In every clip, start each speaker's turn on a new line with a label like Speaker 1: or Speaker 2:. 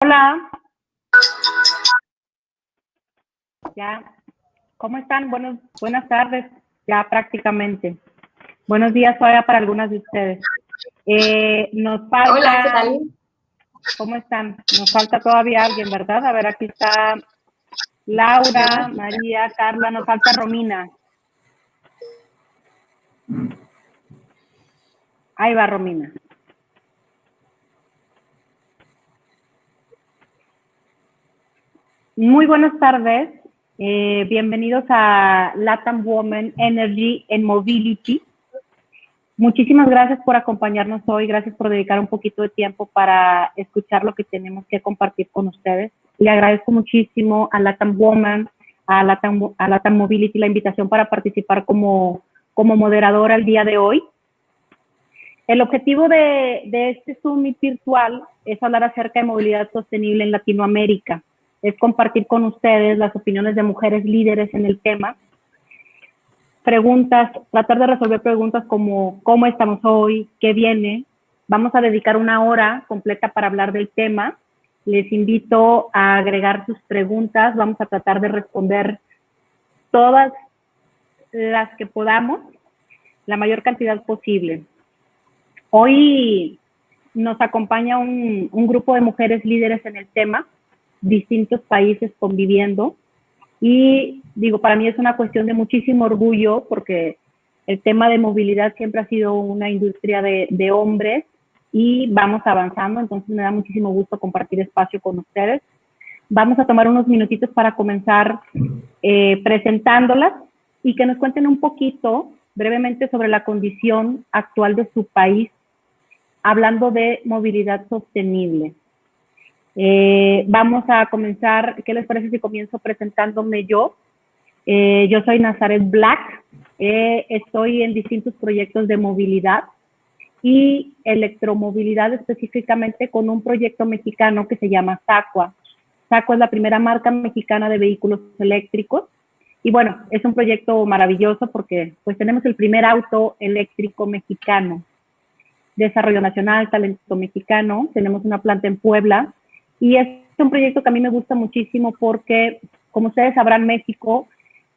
Speaker 1: Hola, ya, ¿cómo están? Buenas tardes, ya prácticamente. Buenos días todavía para algunas de ustedes. Nos falta,
Speaker 2: Hola, ¿qué tal?
Speaker 1: ¿cómo están? Nos falta todavía alguien, ¿verdad? A ver, aquí está Laura, María, Carla, nos falta Romina. Ahí va Romina. Muy buenas tardes, bienvenidos a Latam Women Energy and Mobility. Muchísimas gracias por acompañarnos hoy, gracias por dedicar un poquito de tiempo para escuchar lo que tenemos que compartir con ustedes. Le agradezco muchísimo a Latam Woman, a Latam Mobility la invitación para participar como moderadora el día de hoy. El objetivo de este Summit virtual es hablar acerca de movilidad sostenible en Latinoamérica, es compartir con ustedes las opiniones de mujeres líderes en el tema, preguntas, tratar de resolver preguntas como ¿cómo estamos hoy? ¿Qué viene? Vamos a dedicar una hora completa para hablar del tema. Les invito a agregar sus preguntas. Vamos a tratar de responder todas las que podamos, la mayor cantidad posible. Hoy nos acompaña un grupo de mujeres líderes en el tema, distintos países conviviendo. Y digo, para mí es una cuestión de muchísimo orgullo porque el tema de movilidad siempre ha sido una industria de hombres y vamos avanzando, entonces me da muchísimo gusto compartir espacio con ustedes. Vamos a tomar unos minutitos para comenzar presentándolas y que nos cuenten un poquito brevemente sobre la condición actual de su país, hablando de movilidad sostenible. Vamos a comenzar, ¿qué les parece si comienzo presentándome yo? Yo soy Nazaret Black, estoy en distintos proyectos de movilidad y electromovilidad específicamente con un proyecto mexicano que se llama Sacua. Sacua es la primera marca mexicana de vehículos eléctricos y bueno, es un proyecto maravilloso porque pues tenemos el primer auto eléctrico mexicano. Desarrollo nacional, talento mexicano, tenemos una planta en Puebla y es un proyecto que a mí me gusta muchísimo porque, como ustedes sabrán, México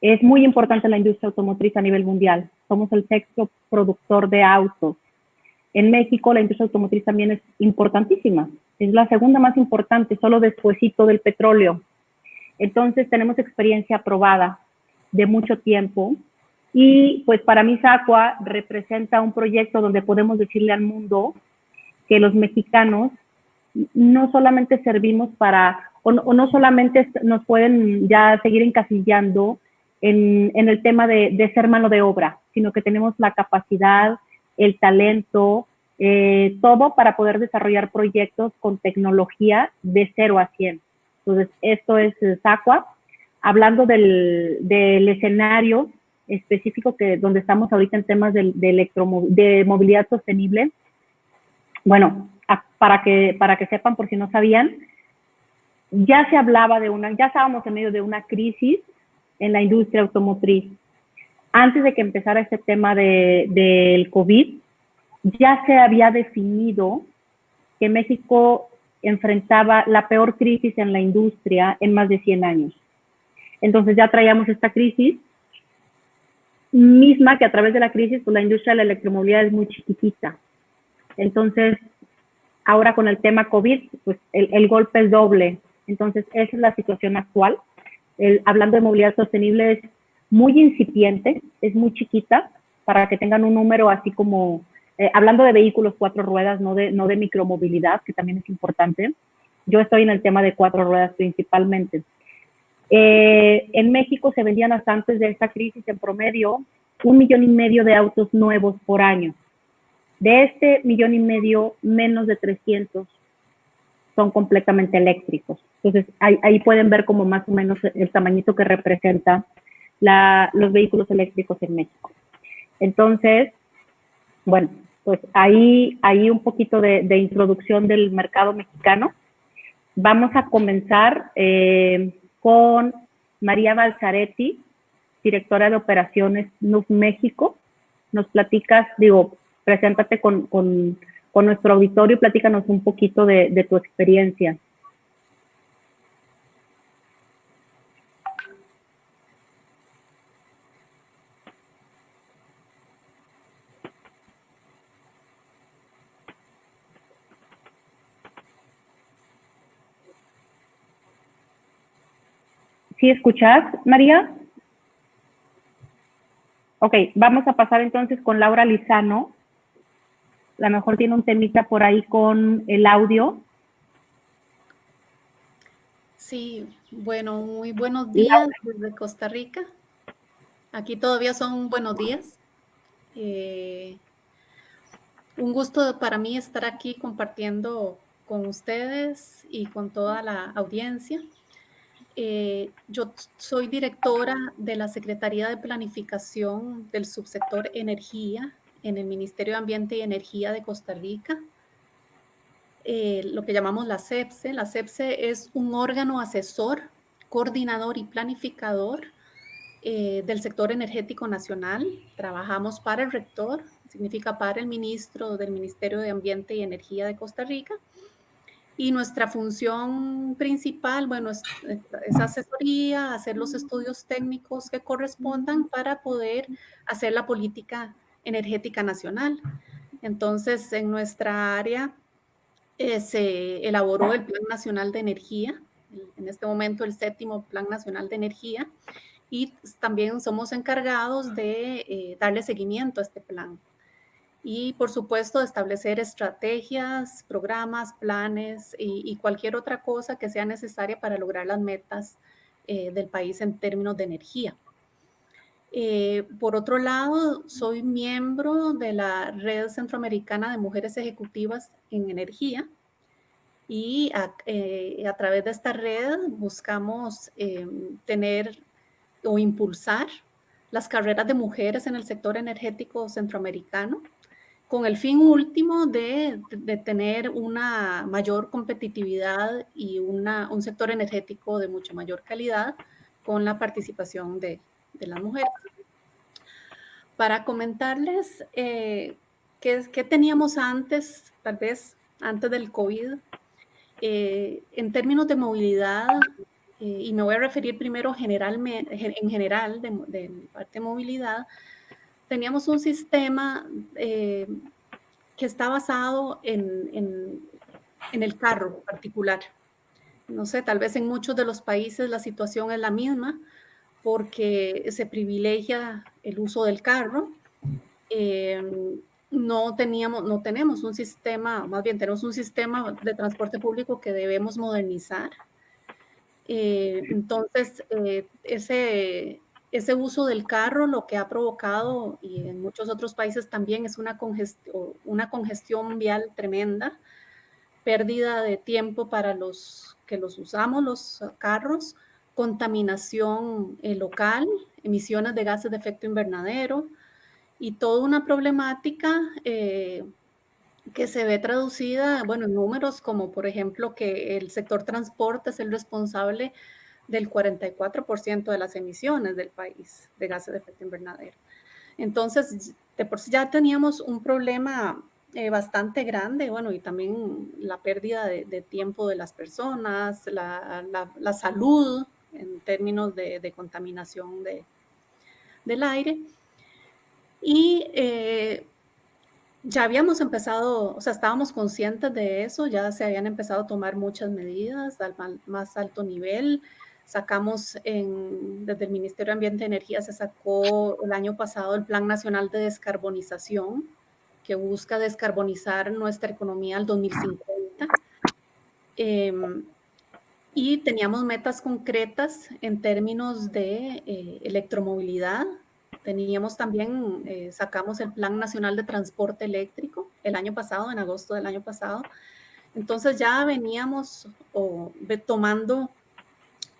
Speaker 1: es muy importante en la industria automotriz a nivel mundial. Somos el sexto productor de autos. En México la industria automotriz también es importantísima. Es la segunda más importante, solo despuesito del petróleo. Entonces tenemos experiencia probada de mucho tiempo. Y pues para mí Sacua representa un proyecto donde podemos decirle al mundo que los mexicanos no solamente servimos para, o no solamente nos pueden ya seguir encasillando en el tema de ser mano de obra, sino que tenemos la capacidad, el talento, todo para poder desarrollar proyectos con tecnología de 0 a 100. Entonces, esto es Sacua. Hablando del escenario específico donde estamos ahorita en temas de movilidad sostenible, bueno, para que sepan, por si no sabían, ya se hablaba ya estábamos en medio de una crisis en la industria automotriz. Antes de que empezara este tema del COVID, ya se había definido que México enfrentaba la peor crisis en la industria en más de 100 años. Entonces ya traíamos esta crisis misma que a través de la crisis, pues la industria de la electromovilidad es muy chiquitita. Entonces, ahora con el tema COVID, pues el golpe es doble. Entonces, esa es la situación actual. Hablando de movilidad sostenible, es muy incipiente, es muy chiquita, para que tengan un número así como, hablando de vehículos 4 ruedas, no de micromovilidad, que también es importante. Yo estoy en el tema de 4 ruedas principalmente. En México se vendían hasta antes de esta crisis en promedio 1,5 millones de autos nuevos por año. De este 1,5 millones, menos de 300 son completamente eléctricos. Entonces, ahí pueden ver como más o menos el tamañito que representa los vehículos eléctricos en México. Entonces, bueno, pues ahí un poquito de introducción del mercado mexicano. Vamos a comenzar con María Balzaretti, directora de operaciones NUF México. Nos platicas, preséntate con nuestro auditorio y platícanos un poquito de tu experiencia. ¿Sí escuchas, María? Ok, vamos a pasar entonces con Laura Lizano. A lo mejor tiene un temita por ahí con el audio.
Speaker 2: Sí, bueno, muy buenos días
Speaker 1: Laura.
Speaker 2: desde Costa Rica. Aquí todavía son buenos días. Un gusto para mí estar aquí compartiendo con ustedes y con toda la audiencia. Yo soy directora de la Secretaría de Planificación del Subsector Energía en el Ministerio de Ambiente y Energía de Costa Rica. Lo que llamamos la CEPSE. La CEPSE es un órgano asesor, coordinador y planificador del sector energético nacional. Trabajamos para el rector, significa para el ministro del Ministerio de Ambiente y Energía de Costa Rica. Y nuestra función principal, bueno, es asesoría, hacer los estudios técnicos que correspondan para poder hacer la política energética nacional. Entonces, en nuestra área se elaboró el Plan Nacional de Energía, en este momento el 7º Plan Nacional de Energía, y también somos encargados de darle seguimiento a este plan. Y, por supuesto, de establecer estrategias, programas, planes y cualquier otra cosa que sea necesaria para lograr las metas del país en términos de energía. Por otro lado, soy miembro de la Red Centroamericana de Mujeres Ejecutivas en Energía y a través de esta red buscamos tener o impulsar las carreras de mujeres en el sector energético centroamericano, con el fin último de tener una mayor competitividad y un sector energético de mucha mayor calidad con la participación de las mujeres. Para comentarles qué teníamos antes, tal vez antes del COVID, en términos de movilidad, y me voy a referir primero en general de parte de movilidad, teníamos un sistema que está basado en el carro particular. No sé, tal vez en muchos de los países la situación es la misma porque se privilegia el uso del carro. No tenemos un sistema, más bien tenemos un sistema de transporte público que debemos modernizar. Entonces, ese uso del carro lo que ha provocado, y en muchos otros países también, es una congestión vial tremenda, pérdida de tiempo para los que los usamos, los carros, contaminación local, emisiones de gases de efecto invernadero y toda una problemática que se ve traducida, bueno, en números como, por ejemplo, que el sector transporte es el responsable del 44% de las emisiones del país de gases de efecto invernadero. Entonces, de por sí ya teníamos un problema bastante grande, bueno, y también la pérdida de tiempo de las personas, la salud en términos de contaminación del aire. Y ya habíamos empezado, o sea, estábamos conscientes de eso, ya se habían empezado a tomar muchas medidas al más alto nivel. Sacamos desde el Ministerio de Ambiente y Energía, se sacó el año pasado el Plan Nacional de Descarbonización, que busca descarbonizar nuestra economía al 2050. Y teníamos metas concretas en términos de electromovilidad. Teníamos también, sacamos el Plan Nacional de Transporte Eléctrico el año pasado, en agosto del año pasado. Entonces ya veníamos tomando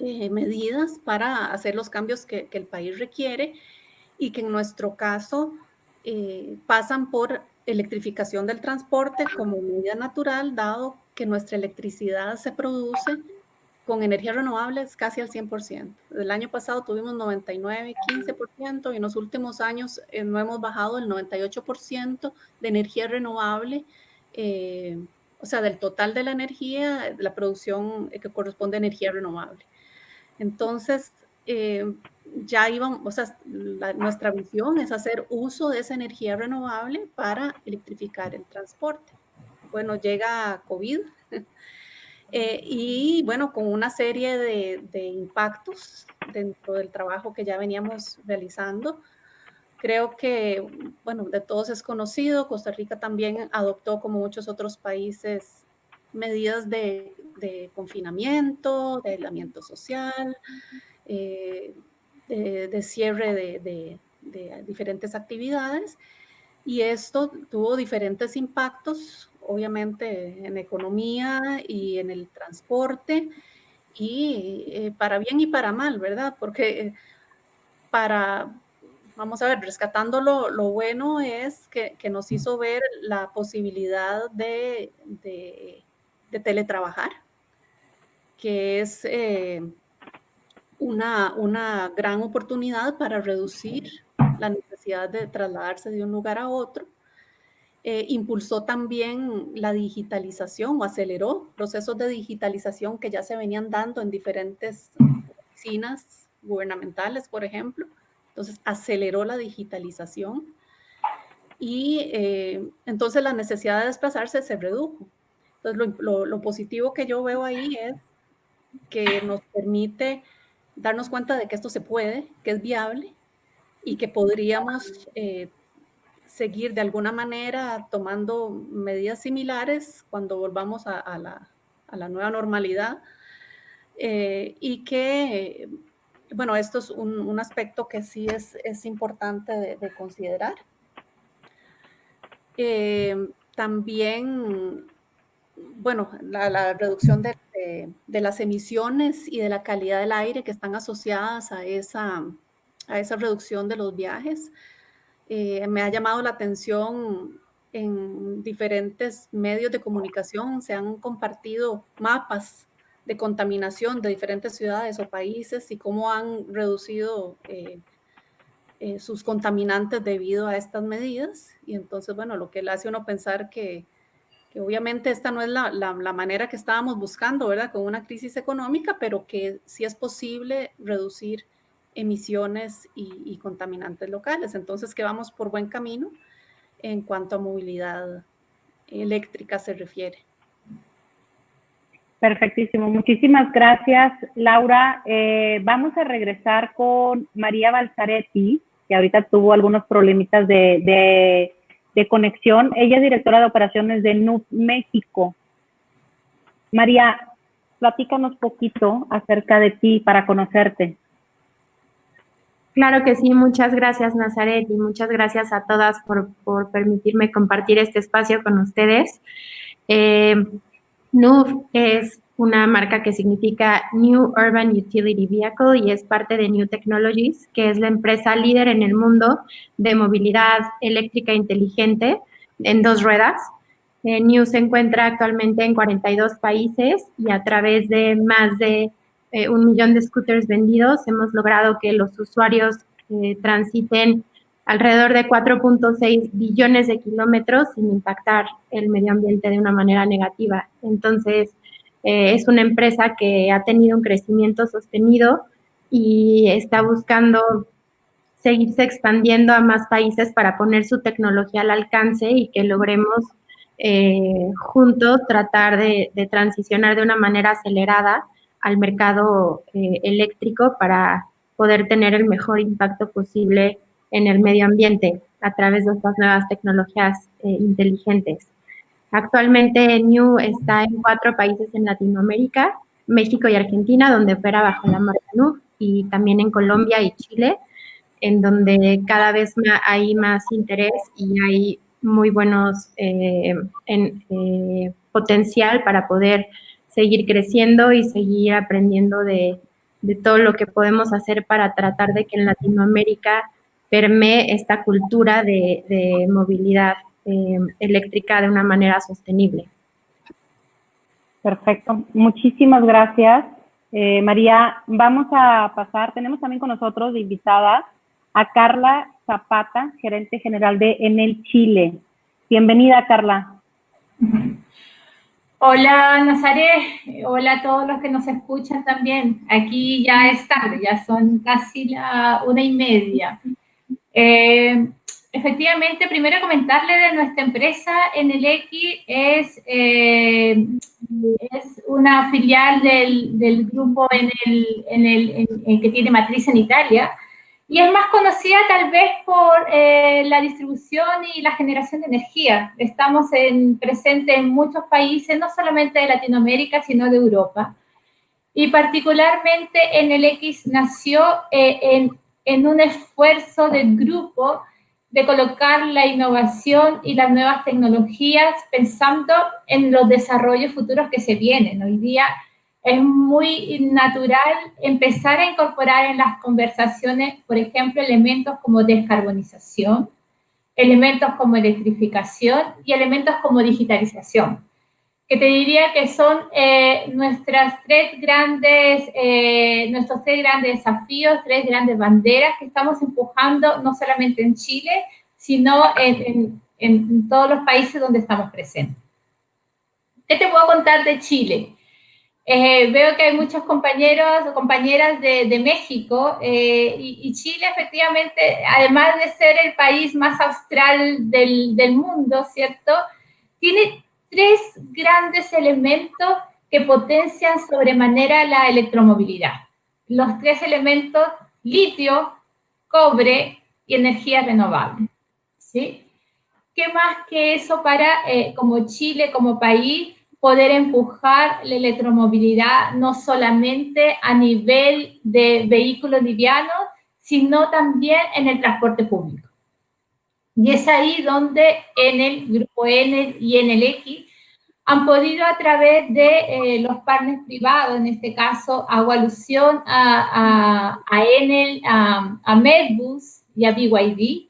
Speaker 2: medidas para hacer los cambios que el país requiere y que en nuestro caso pasan por electrificación del transporte como medida natural, dado que nuestra electricidad se produce con energías renovables casi al 100%. El año pasado tuvimos 99, 15% y en los últimos años no hemos bajado el 98% de energía renovable, o sea, del total de la energía, de la producción que corresponde a energía renovable. Entonces, ya íbamos, o sea, nuestra visión es hacer uso de esa energía renovable para electrificar el transporte. Bueno, llega COVID y bueno, con una serie de impactos dentro del trabajo que ya veníamos realizando. Creo que, bueno, de todos es conocido, Costa Rica también adoptó, como muchos otros países, medidas de confinamiento, de aislamiento social, de cierre de diferentes actividades, y esto tuvo diferentes impactos, obviamente en economía y en el transporte, y para bien y para mal, ¿verdad? Porque vamos a ver, rescatando lo bueno es que nos hizo ver la posibilidad de teletrabajar, que es una gran oportunidad para reducir la necesidad de trasladarse de un lugar a otro. Impulsó también la digitalización o aceleró procesos de digitalización que ya se venían dando en diferentes oficinas gubernamentales, por ejemplo. Entonces, aceleró la digitalización y entonces la necesidad de desplazarse se redujo. Entonces, lo positivo que yo veo ahí es que nos permite darnos cuenta de que esto se puede, que es viable y que podríamos seguir de alguna manera tomando medidas similares cuando volvamos a la nueva normalidad, y que, bueno, esto es un aspecto que sí es importante de considerar. También, bueno, la reducción de las emisiones y de la calidad del aire que están asociadas a esa reducción de los viajes. Me ha llamado la atención en diferentes medios de comunicación, se han compartido mapas de contaminación de diferentes ciudades o países y cómo han reducido sus contaminantes debido a estas medidas. Y entonces, bueno, lo que le hace a uno pensar que obviamente esta no es la manera que estábamos buscando, ¿verdad? Con una crisis económica, pero que sí es posible reducir emisiones y contaminantes locales. Entonces, que vamos por buen camino en cuanto a movilidad eléctrica se refiere.
Speaker 1: Perfectísimo. Muchísimas gracias, Laura. Vamos a regresar con María Balzaretti, que ahorita tuvo algunos problemitas de conexión. Ella es directora de operaciones de NUV México. María, platícanos poquito acerca de ti para conocerte.
Speaker 3: Claro que sí, muchas gracias, Nazaret, y muchas gracias a todas por permitirme compartir este espacio con ustedes. NUV es una marca que significa New Urban Utility Vehicle y es parte de New Technologies, que es la empresa líder en el mundo de movilidad eléctrica inteligente en 2 ruedas. NUV se encuentra actualmente en 42 países y a través de más de 1 millón de scooters vendidos hemos logrado que los usuarios transiten alrededor de 4.6 billones de kilómetros sin impactar el medio ambiente de una manera negativa. Entonces, es una empresa que ha tenido un crecimiento sostenido y está buscando seguirse expandiendo a más países para poner su tecnología al alcance y que logremos juntos tratar de transicionar de una manera acelerada al mercado eléctrico para poder tener el mejor impacto posible en el medio ambiente a través de estas nuevas tecnologías inteligentes. Actualmente NUV está en 4 países en Latinoamérica, México y Argentina, donde opera bajo la marca NUV, y también en Colombia y Chile, en donde cada vez hay más interés y hay muy buenos potencial para poder seguir creciendo y seguir aprendiendo de todo lo que podemos hacer para tratar de que en Latinoamérica permee esta cultura de movilidad eléctrica de una manera sostenible.
Speaker 1: Perfecto. Muchísimas gracias, María. Vamos a pasar, tenemos también con nosotros de invitada a Carla Zapata, gerente general de Enel Chile. Bienvenida, Carla.
Speaker 4: Hola, Nazaret. Hola a todos los que nos escuchan también. Aquí ya es tarde, ya son casi la 1:30. efectivamente, primero comentarle de nuestra empresa NLX, es una filial del grupo que tiene matriz en Italia, y es más conocida tal vez por la distribución y la generación de energía. Estamos presentes en muchos países, no solamente de Latinoamérica, sino de Europa. Y particularmente NLX nació en un esfuerzo del grupo de colocar la innovación y las nuevas tecnologías pensando en los desarrollos futuros que se vienen. Hoy día es muy natural empezar a incorporar en las conversaciones, por ejemplo, elementos como descarbonización, elementos como electrificación y elementos como digitalización, que te diría que son nuestros tres grandes desafíos, tres grandes banderas que estamos empujando no solamente en Chile, sino en todos los países donde estamos presentes. ¿Qué te puedo contar de Chile? Veo que hay muchos compañeros o compañeras de México, y Chile efectivamente, además de ser el país más austral del mundo, ¿cierto?, tiene tres grandes elementos que potencian sobremanera la electromovilidad. Los tres elementos: litio, cobre y energía renovable, ¿sí? ¿Qué más que eso para, como Chile, como país, poder empujar la electromovilidad no solamente a nivel de vehículos livianos, sino también en el transporte público? Y es ahí donde en el grupo Enel y NLX han podido, a través de los partners privados, en este caso hago alusión a Enel, a Medbus y a BYD,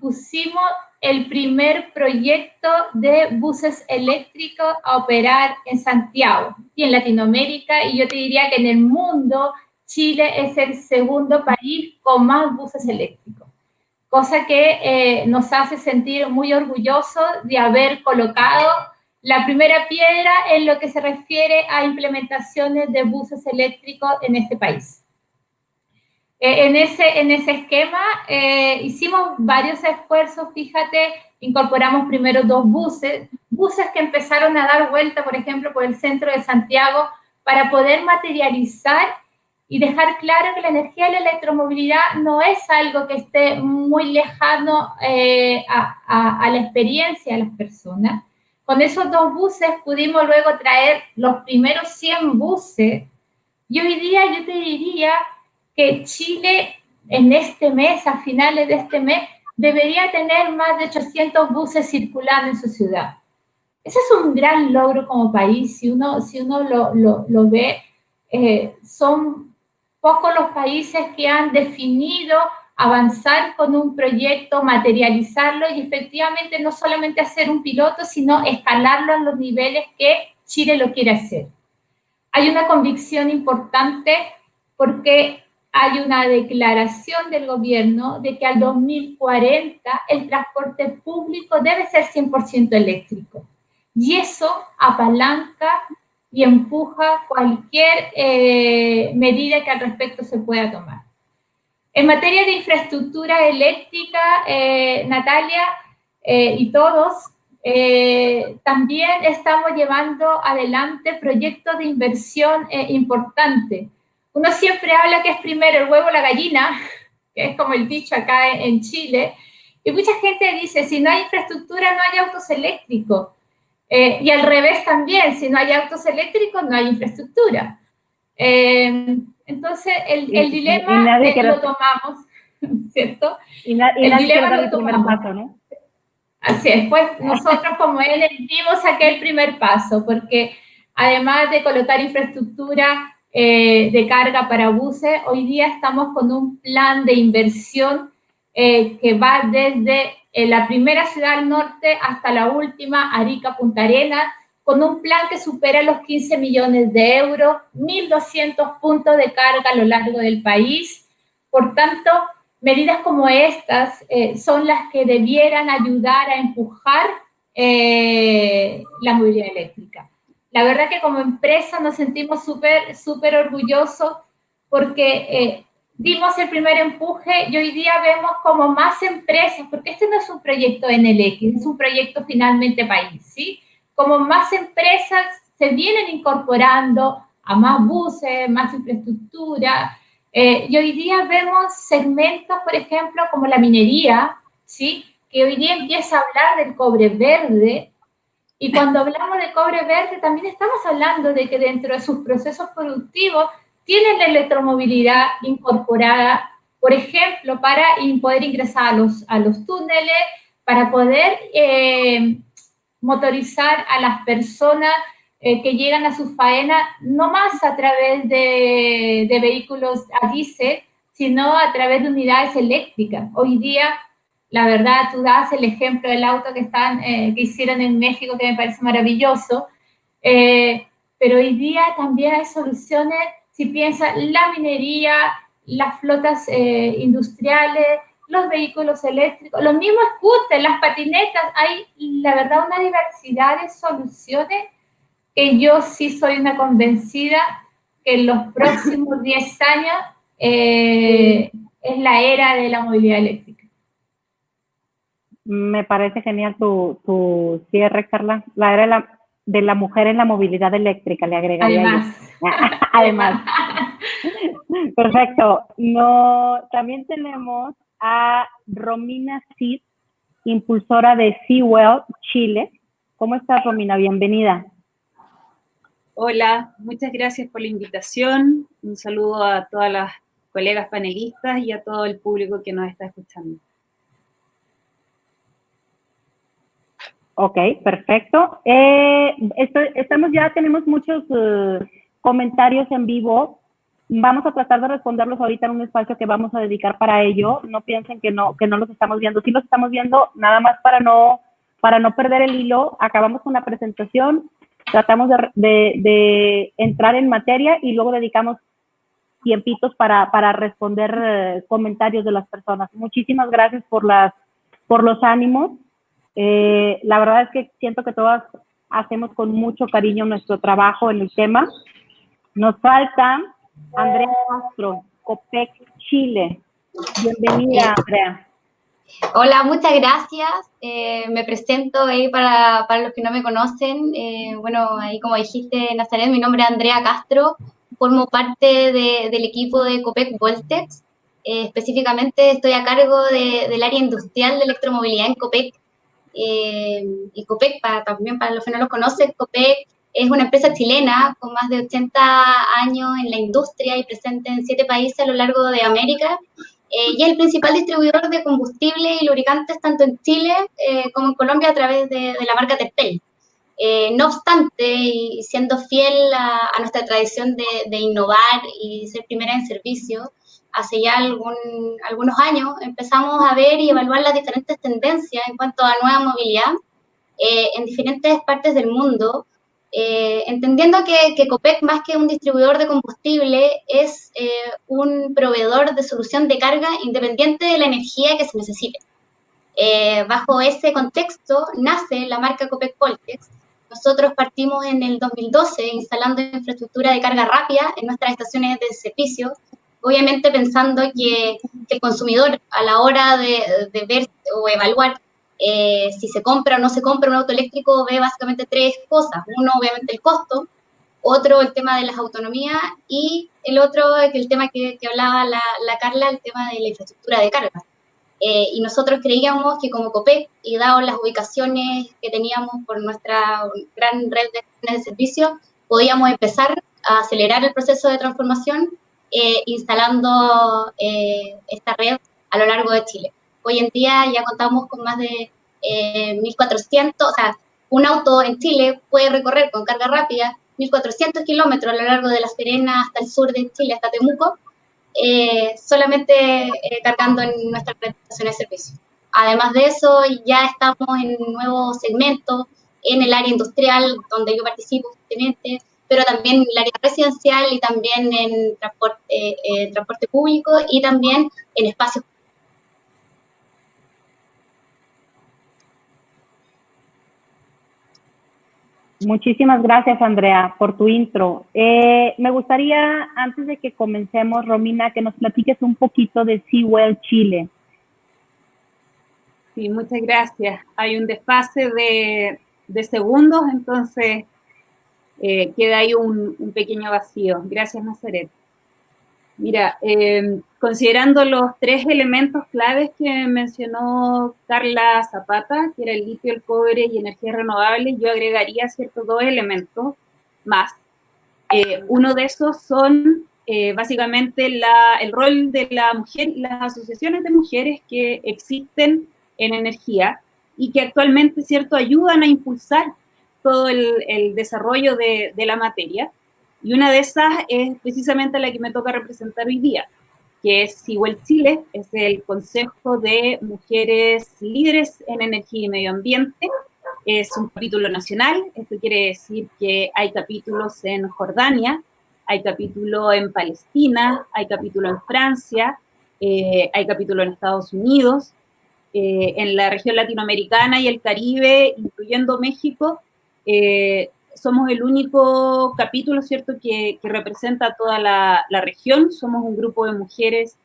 Speaker 4: pusimos el primer proyecto de buses eléctricos a operar en Santiago y en Latinoamérica, y yo te diría que en el mundo Chile es el segundo país con más buses eléctricos, cosa que nos hace sentir muy orgullosos de haber colocado la primera piedra en lo que se refiere a implementaciones de buses eléctricos en este país. En ese esquema hicimos varios esfuerzos, fíjate, incorporamos primero 2 buses que empezaron a dar vuelta, por ejemplo, por el centro de Santiago, para poder materializar y dejar claro que la energía de la electromovilidad no es algo que esté muy lejano a la experiencia de las personas. Con esos 2 buses pudimos luego traer los primeros 100 buses, y hoy día yo te diría que Chile en este mes, a finales de este mes, debería tener más de 800 buses circulando en su ciudad. Ese es un gran logro como país. Si uno lo ve, son pocos los países que han definido avanzar con un proyecto, materializarlo y efectivamente no solamente hacer un piloto, sino escalarlo a los niveles que Chile lo quiere hacer. Hay una convicción importante porque hay una declaración del gobierno de que al 2040 el transporte público debe ser 100% eléctrico. Y eso apalanca y empuja cualquier medida que al respecto se pueda tomar. En materia de infraestructura eléctrica, Natalia y todos, también estamos llevando adelante proyectos de inversión importantes. Uno siempre habla que es primero el huevo o la gallina, que es como el dicho acá en Chile, y mucha gente dice, si no hay infraestructura no hay autos eléctricos. Y al revés también, si no hay autos eléctricos no hay infraestructura. Entonces, el dilema lo tomamos, ¿cierto?
Speaker 1: Y nadie quiere dar el primer paso, ¿no?
Speaker 4: Así es, pues nosotros como él dimos aquel primer paso, porque además de colocar infraestructura de carga para buses, hoy día estamos con un plan de inversión que va desde la primera ciudad al norte hasta la última, Arica, Punta Arenas, con un plan que supera los 15 millones de euros, 1.200 puntos de carga a lo largo del país. Por tanto, medidas como estas son las que debieran ayudar a empujar la movilidad eléctrica. La verdad que como empresa nos sentimos súper orgullosos porque dimos el primer empuje y hoy día vemos como más empresas, porque este no es un proyecto NLX, es un proyecto finalmente país, ¿sí? Como más empresas se vienen incorporando a más buses, más infraestructura, y hoy día vemos segmentos, por ejemplo, como la minería, ¿sí? Que hoy día empieza a hablar del cobre verde, y cuando hablamos de cobre verde también estamos hablando de que dentro de sus procesos productivos tienen la electromovilidad incorporada, por ejemplo, para poder ingresar a los túneles, para poder motorizar a las personas que llegan a sus faenas, no más a través de vehículos a diésel, sino a través de unidades eléctricas. Hoy día, la verdad, tú das el ejemplo del auto que hicieron en México, que me parece maravilloso, pero hoy día también hay soluciones, si piensas, la minería, las flotas industriales, los vehículos eléctricos, los mismos scooters, las patinetas, hay, la verdad, una diversidad de soluciones que yo sí soy una convencida que en los próximos 10 años es la era de la movilidad eléctrica.
Speaker 1: Me parece genial tu cierre, Carla. La era de la mujer en la movilidad eléctrica, le agregaría
Speaker 4: Además.
Speaker 1: yo. Además. Perfecto. No, también tenemos a Romina Cid, impulsora de Seawell Chile. ¿Cómo estás, Romina? Bienvenida.
Speaker 5: Hola, muchas gracias por la invitación. Un saludo a todas las colegas panelistas y a todo el público que nos está escuchando.
Speaker 1: Ok, perfecto. Tenemos muchos comentarios en vivo. Vamos a tratar de responderlos ahorita en un espacio que vamos a dedicar para ello. No piensen que no los estamos viendo. Sí los estamos viendo, nada más para no perder el hilo. Acabamos con la presentación, tratamos de entrar en materia y luego dedicamos tiempitos para responder comentarios de las personas. Muchísimas gracias por los ánimos. La verdad es que siento que todas hacemos con mucho cariño nuestro trabajo en el tema. Nos falta Andrea Castro, Copec Chile. Bienvenida, Andrea.
Speaker 6: Hola, muchas gracias. Me presento ahí para los que no me conocen. Bueno, ahí como dijiste, Nazaret, mi nombre es Andrea Castro. Formo parte del equipo de Copec Voltex. Específicamente estoy a cargo del área industrial de electromovilidad en Copec. Y Copec, también para los que no lo conocen, Copec es una empresa chilena con más de 80 años en la industria y presente en 7 países a lo largo de América. Y es el principal distribuidor de combustible y lubricantes tanto en Chile como en Colombia a través de la marca Terpel. No obstante, y siendo fiel a nuestra tradición de innovar y ser primera en servicio, hace ya algunos años empezamos a ver y evaluar las diferentes tendencias en cuanto a nueva movilidad en diferentes partes del mundo, entendiendo que Copec, más que un distribuidor de combustible, es un proveedor de solución de carga independiente de la energía que se necesite. Bajo ese contexto nace la marca Copec Voltex. Nosotros partimos en el 2012 instalando infraestructura de carga rápida en nuestras estaciones de servicio, obviamente pensando que el consumidor a la hora de ver o evaluar si se compra o no se compra un auto eléctrico ve básicamente 3 cosas. Uno, obviamente, el costo. Otro, el tema de las autonomías. Y el otro, el tema que hablaba la Carla, el tema de la infraestructura de carga. Y nosotros creíamos que como Copec, y dado las ubicaciones que teníamos por nuestra gran red de estaciones de servicio, podíamos empezar a acelerar el proceso de transformación instalando esta red a lo largo de Chile. Hoy en día ya contamos con más de 1.400, o sea, un auto en Chile puede recorrer con carga rápida 1.400 kilómetros a lo largo de La Serena hasta el sur de Chile, hasta Temuco, solamente cargando en nuestra prestación de servicio. Además de eso, ya estamos en un nuevo segmento en el área industrial, donde yo participo justamente, pero también en el área residencial y también en transporte público y también en espacios.
Speaker 1: Muchísimas gracias, Andrea, por tu intro. Me gustaría, antes de que comencemos, Romina, que nos platiques un poquito de Seawell Chile.
Speaker 5: Sí, muchas gracias. Hay un desfase de segundos, entonces queda ahí un pequeño vacío. Gracias, Nazaret. Mira, considerando los 3 elementos claves que mencionó Carla Zapata, que era el litio, el cobre y energías renovables, yo agregaría, ¿cierto?, 2 elementos más. Uno de esos son básicamente el rol de la mujer y las asociaciones de mujeres que existen en energía y que actualmente, ¿cierto?, ayudan a impulsar todo el desarrollo de la materia. Y una de esas es precisamente la que me toca representar hoy día, que es Seawell Chile, es el Consejo de Mujeres Líderes en Energía y Medio Ambiente. Es un capítulo nacional, esto quiere decir que hay capítulos en Jordania, hay capítulo en Palestina, hay capítulo en Francia, hay capítulo en Estados Unidos, en la región latinoamericana y el Caribe, incluyendo México. Somos el único capítulo, ¿cierto?, que representa a toda la región. Somos un grupo de mujeres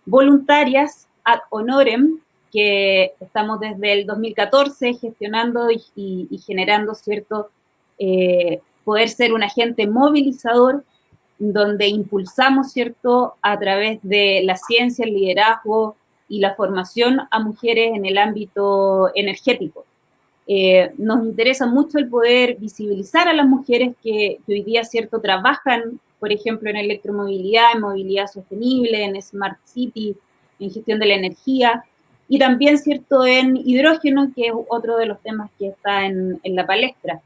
Speaker 5: voluntarias ad honorem, que estamos desde el 2014 gestionando y generando, ¿cierto?, poder ser un agente movilizador, donde impulsamos, ¿cierto?, a través de la ciencia, el liderazgo y la formación a mujeres en el ámbito energético. Nos interesa mucho el poder visibilizar a las mujeres que hoy día, ¿cierto?, trabajan, por ejemplo, en electromovilidad, en movilidad sostenible, en Smart City, en gestión de la energía, y también, ¿cierto?, en hidrógeno, que es otro de los temas que está en la palestra.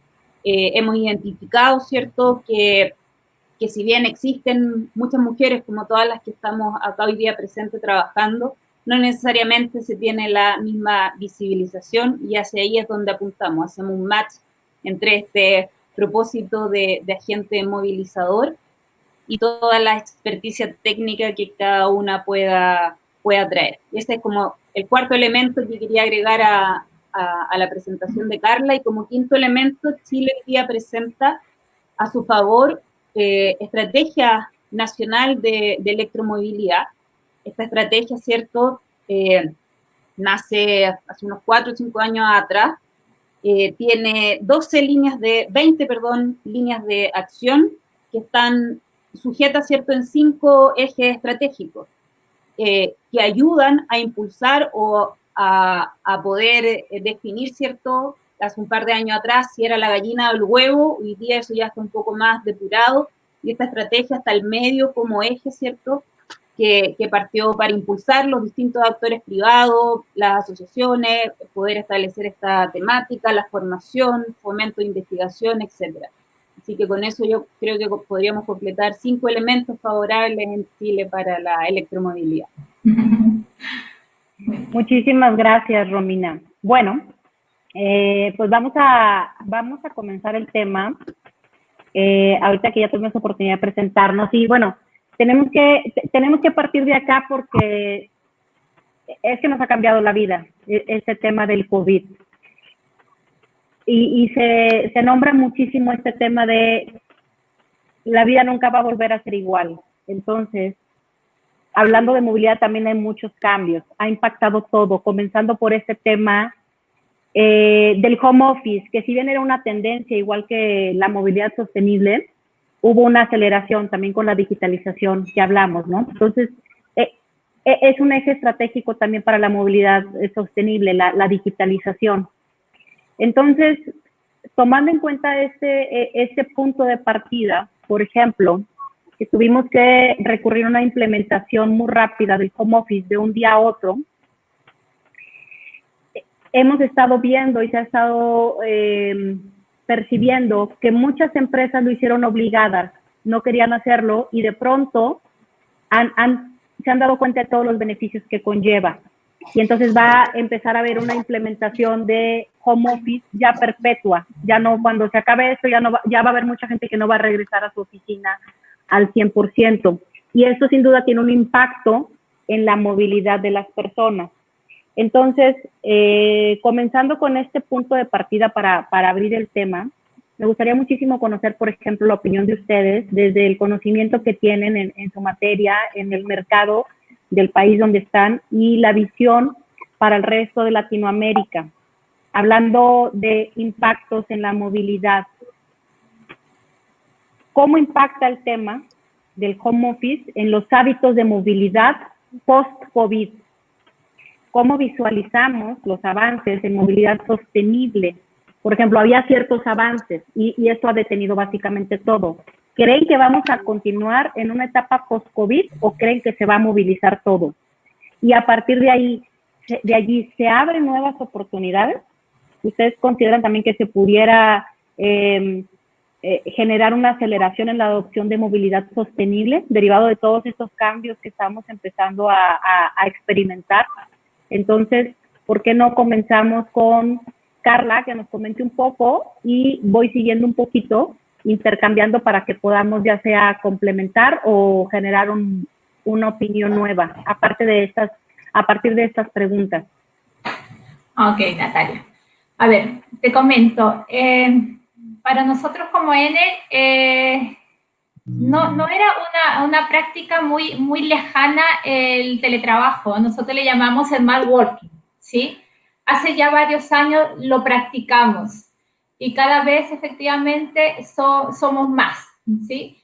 Speaker 5: Hemos identificado, ¿cierto?, que si bien existen muchas mujeres, como todas las que estamos acá hoy día presentes trabajando, no necesariamente se tiene la misma visibilización, y hacia ahí es donde apuntamos. Hacemos un match entre este propósito de agente movilizador y toda la experticia técnica que cada una pueda traer. Y este es como el cuarto elemento que quería agregar a la presentación de Carla. Y como quinto elemento, Chile hoy día presenta a su favor estrategia nacional de electromovilidad. Esta estrategia, ¿cierto?, nace hace unos 4 o 5 años atrás, tiene 20 líneas de acción que están sujetas, ¿cierto?, en 5 ejes estratégicos, que ayudan a impulsar o a poder definir, ¿cierto?, hace un par de años atrás si era la gallina o el huevo. Hoy día eso ya está un poco más depurado, y esta estrategia está al medio como eje, ¿cierto?, que partió para impulsar los distintos actores privados, las asociaciones, poder establecer esta temática, la formación, fomento de investigación, etc. Así que con eso yo creo que podríamos completar 5 elementos favorables en Chile para la electromovilidad.
Speaker 1: Muchísimas gracias, Romina. Bueno, pues vamos a comenzar el tema. Ahorita que ya tuvimos oportunidad de presentarnos, y bueno, tenemos que partir de acá porque es que nos ha cambiado la vida, este tema del COVID. Y se nombra muchísimo este tema de la vida nunca va a volver a ser igual. Entonces, hablando de movilidad también hay muchos cambios. Ha impactado todo, comenzando por este tema del home office, que si bien era una tendencia igual que la movilidad sostenible, hubo una aceleración también con la digitalización que hablamos, ¿no? Entonces, es un eje estratégico también para la movilidad sostenible, la digitalización. Entonces, tomando en cuenta este punto de partida, por ejemplo, que tuvimos que recurrir a una implementación muy rápida del home office de un día a otro, hemos estado viendo y se ha estado percibiendo que muchas empresas lo hicieron obligadas, no querían hacerlo, y de pronto se han dado cuenta de todos los beneficios que conlleva. Y entonces va a empezar a haber una implementación de home office ya perpetua. Ya no, cuando se acabe esto, ya va a haber mucha gente que no va a regresar a su oficina al 100%. Y esto sin duda tiene un impacto en la movilidad de las personas. Entonces, comenzando con este punto de partida para abrir el tema, Me gustaría muchísimo conocer, por ejemplo, la opinión de ustedes desde el conocimiento que tienen en su materia, en el mercado del país donde están y la visión para el resto de Latinoamérica. Hablando de impactos en la movilidad, ¿cómo impacta el tema del home office en los hábitos de movilidad post-COVID? ¿Cómo visualizamos los avances en movilidad sostenible? Por ejemplo, había ciertos avances y esto ha detenido básicamente todo. ¿Creen que vamos a continuar en una etapa post-COVID o creen que se va a movilizar todo? Y a partir de allí ¿se abren nuevas oportunidades? ¿Ustedes consideran también que se pudiera generar una aceleración en la adopción de movilidad sostenible derivado de todos estos cambios que estamos empezando a experimentar? Entonces, ¿por qué no comenzamos con Carla, que nos comente un poco y voy siguiendo un poquito, intercambiando para que podamos ya sea complementar o generar una opinión nueva, a partir de estas preguntas?
Speaker 4: Ok, Natalia. A ver, te comento. Para nosotros como Enel, no era una práctica muy lejana el teletrabajo. Nosotros le llamamos smart working, ¿sí? Hace ya varios años lo practicamos y cada vez efectivamente somos más, ¿sí?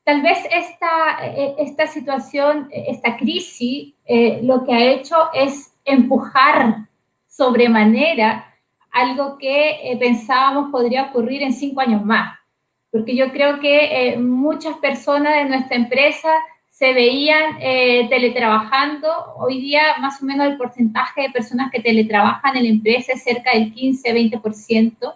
Speaker 4: Tal vez esta situación, esta crisis, lo que ha hecho es empujar sobremanera algo que pensábamos podría ocurrir en 5 años más. Porque yo creo que muchas personas de nuestra empresa se veían teletrabajando. Hoy día, más o menos, el porcentaje de personas que teletrabajan en la empresa es cerca del 15-20%,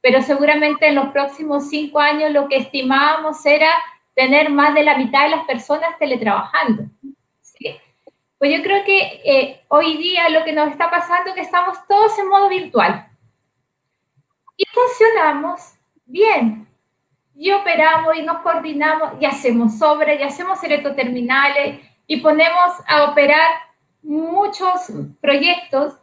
Speaker 4: pero seguramente en los próximos 5 años lo que estimábamos era tener más de la mitad de las personas teletrabajando. ¿Sí? Pues yo creo que hoy día lo que nos está pasando es que estamos todos en modo virtual. Y funcionamos bien. Y operamos y nos coordinamos y hacemos obras y hacemos electroterminales y ponemos a operar muchos proyectos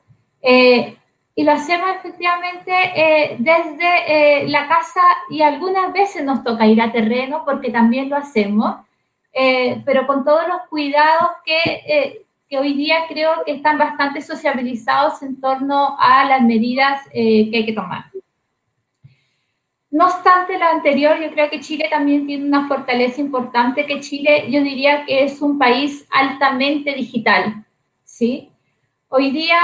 Speaker 4: y lo hacemos efectivamente desde la casa y algunas veces nos toca ir a terreno porque también lo hacemos, pero con todos los cuidados que hoy día creo que están bastante sociabilizados en torno a las medidas que hay que tomar. No obstante lo anterior, yo creo que Chile también tiene una fortaleza importante, que Chile yo diría que es un país altamente digital, ¿sí? Hoy día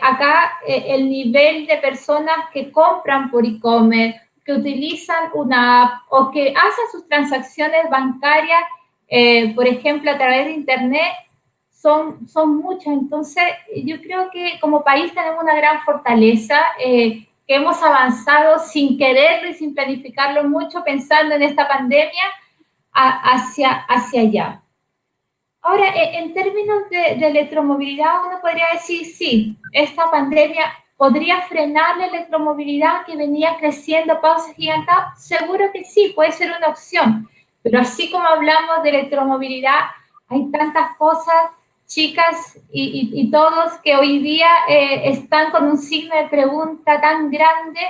Speaker 4: acá el nivel de personas que compran por e-commerce, que utilizan una app o que hacen sus transacciones bancarias, por ejemplo, a través de Internet, son muchas. Entonces, yo creo que como país tenemos una gran fortaleza, que hemos avanzado sin quererlo y sin planificarlo mucho, pensando en esta pandemia hacia allá. Ahora, en términos de electromovilidad, uno podría decir, sí, esta pandemia podría frenar la electromovilidad que venía creciendo a pasos gigantados. Seguro que sí, puede ser una opción. Pero así como hablamos de electromovilidad, hay tantas cosas, chicas y todos, que hoy día están con un signo de pregunta tan grande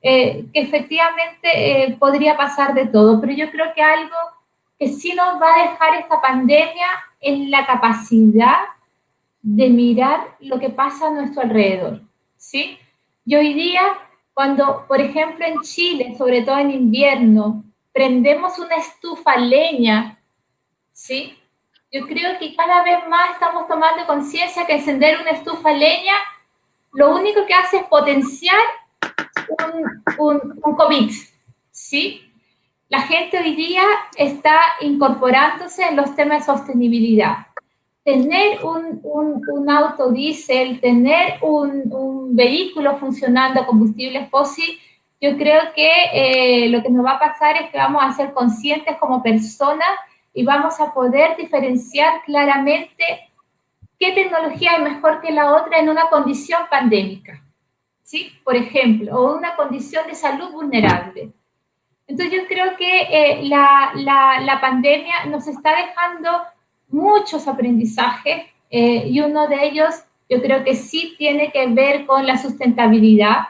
Speaker 4: que efectivamente podría pasar de todo. Pero yo creo que algo que sí nos va a dejar esta pandemia es la capacidad de mirar lo que pasa a nuestro alrededor, ¿sí? Y hoy día, cuando, por ejemplo, en Chile, sobre todo en invierno, prendemos una estufa a leña, ¿sí? Yo creo que cada vez más estamos tomando conciencia que encender una estufa a leña lo único que hace es potenciar un COVID, ¿sí? La gente hoy día está incorporándose en los temas de sostenibilidad. Tener un auto diésel, tener un vehículo funcionando a combustibles fósiles, yo creo que lo que nos va a pasar es que vamos a ser conscientes como personas y vamos a poder diferenciar claramente qué tecnología es mejor que la otra en una condición pandémica, ¿sí? Por ejemplo, o una condición de salud vulnerable. Entonces yo creo que la pandemia nos está dejando muchos aprendizajes y uno de ellos yo creo que sí tiene que ver con la sustentabilidad.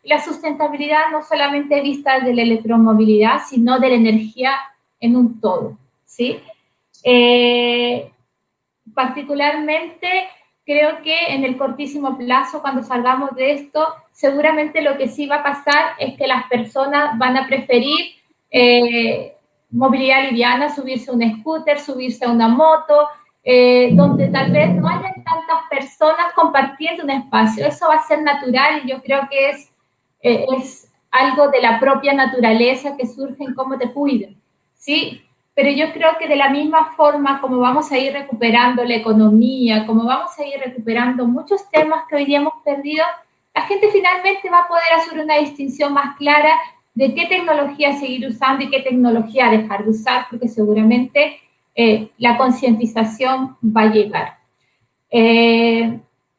Speaker 4: la sustentabilidad no solamente vista de la electromovilidad, sino de la energía en un todo, ¿sí? Particularmente, creo que en el cortísimo plazo, cuando salgamos de esto, seguramente lo que sí va a pasar es que las personas van a preferir movilidad liviana, subirse a un scooter, subirse a una moto, donde tal vez no hayan tantas personas compartiendo un espacio. Eso va a ser natural y yo creo que es algo de la propia naturaleza que surge en cómo te cuiden, ¿sí? Pero yo creo que de la misma forma como vamos a ir recuperando la economía, como vamos a ir recuperando muchos temas que hoy día hemos perdido, la gente finalmente va a poder hacer una distinción más clara de qué tecnología seguir usando y qué tecnología dejar de usar, porque seguramente la concientización va a llegar.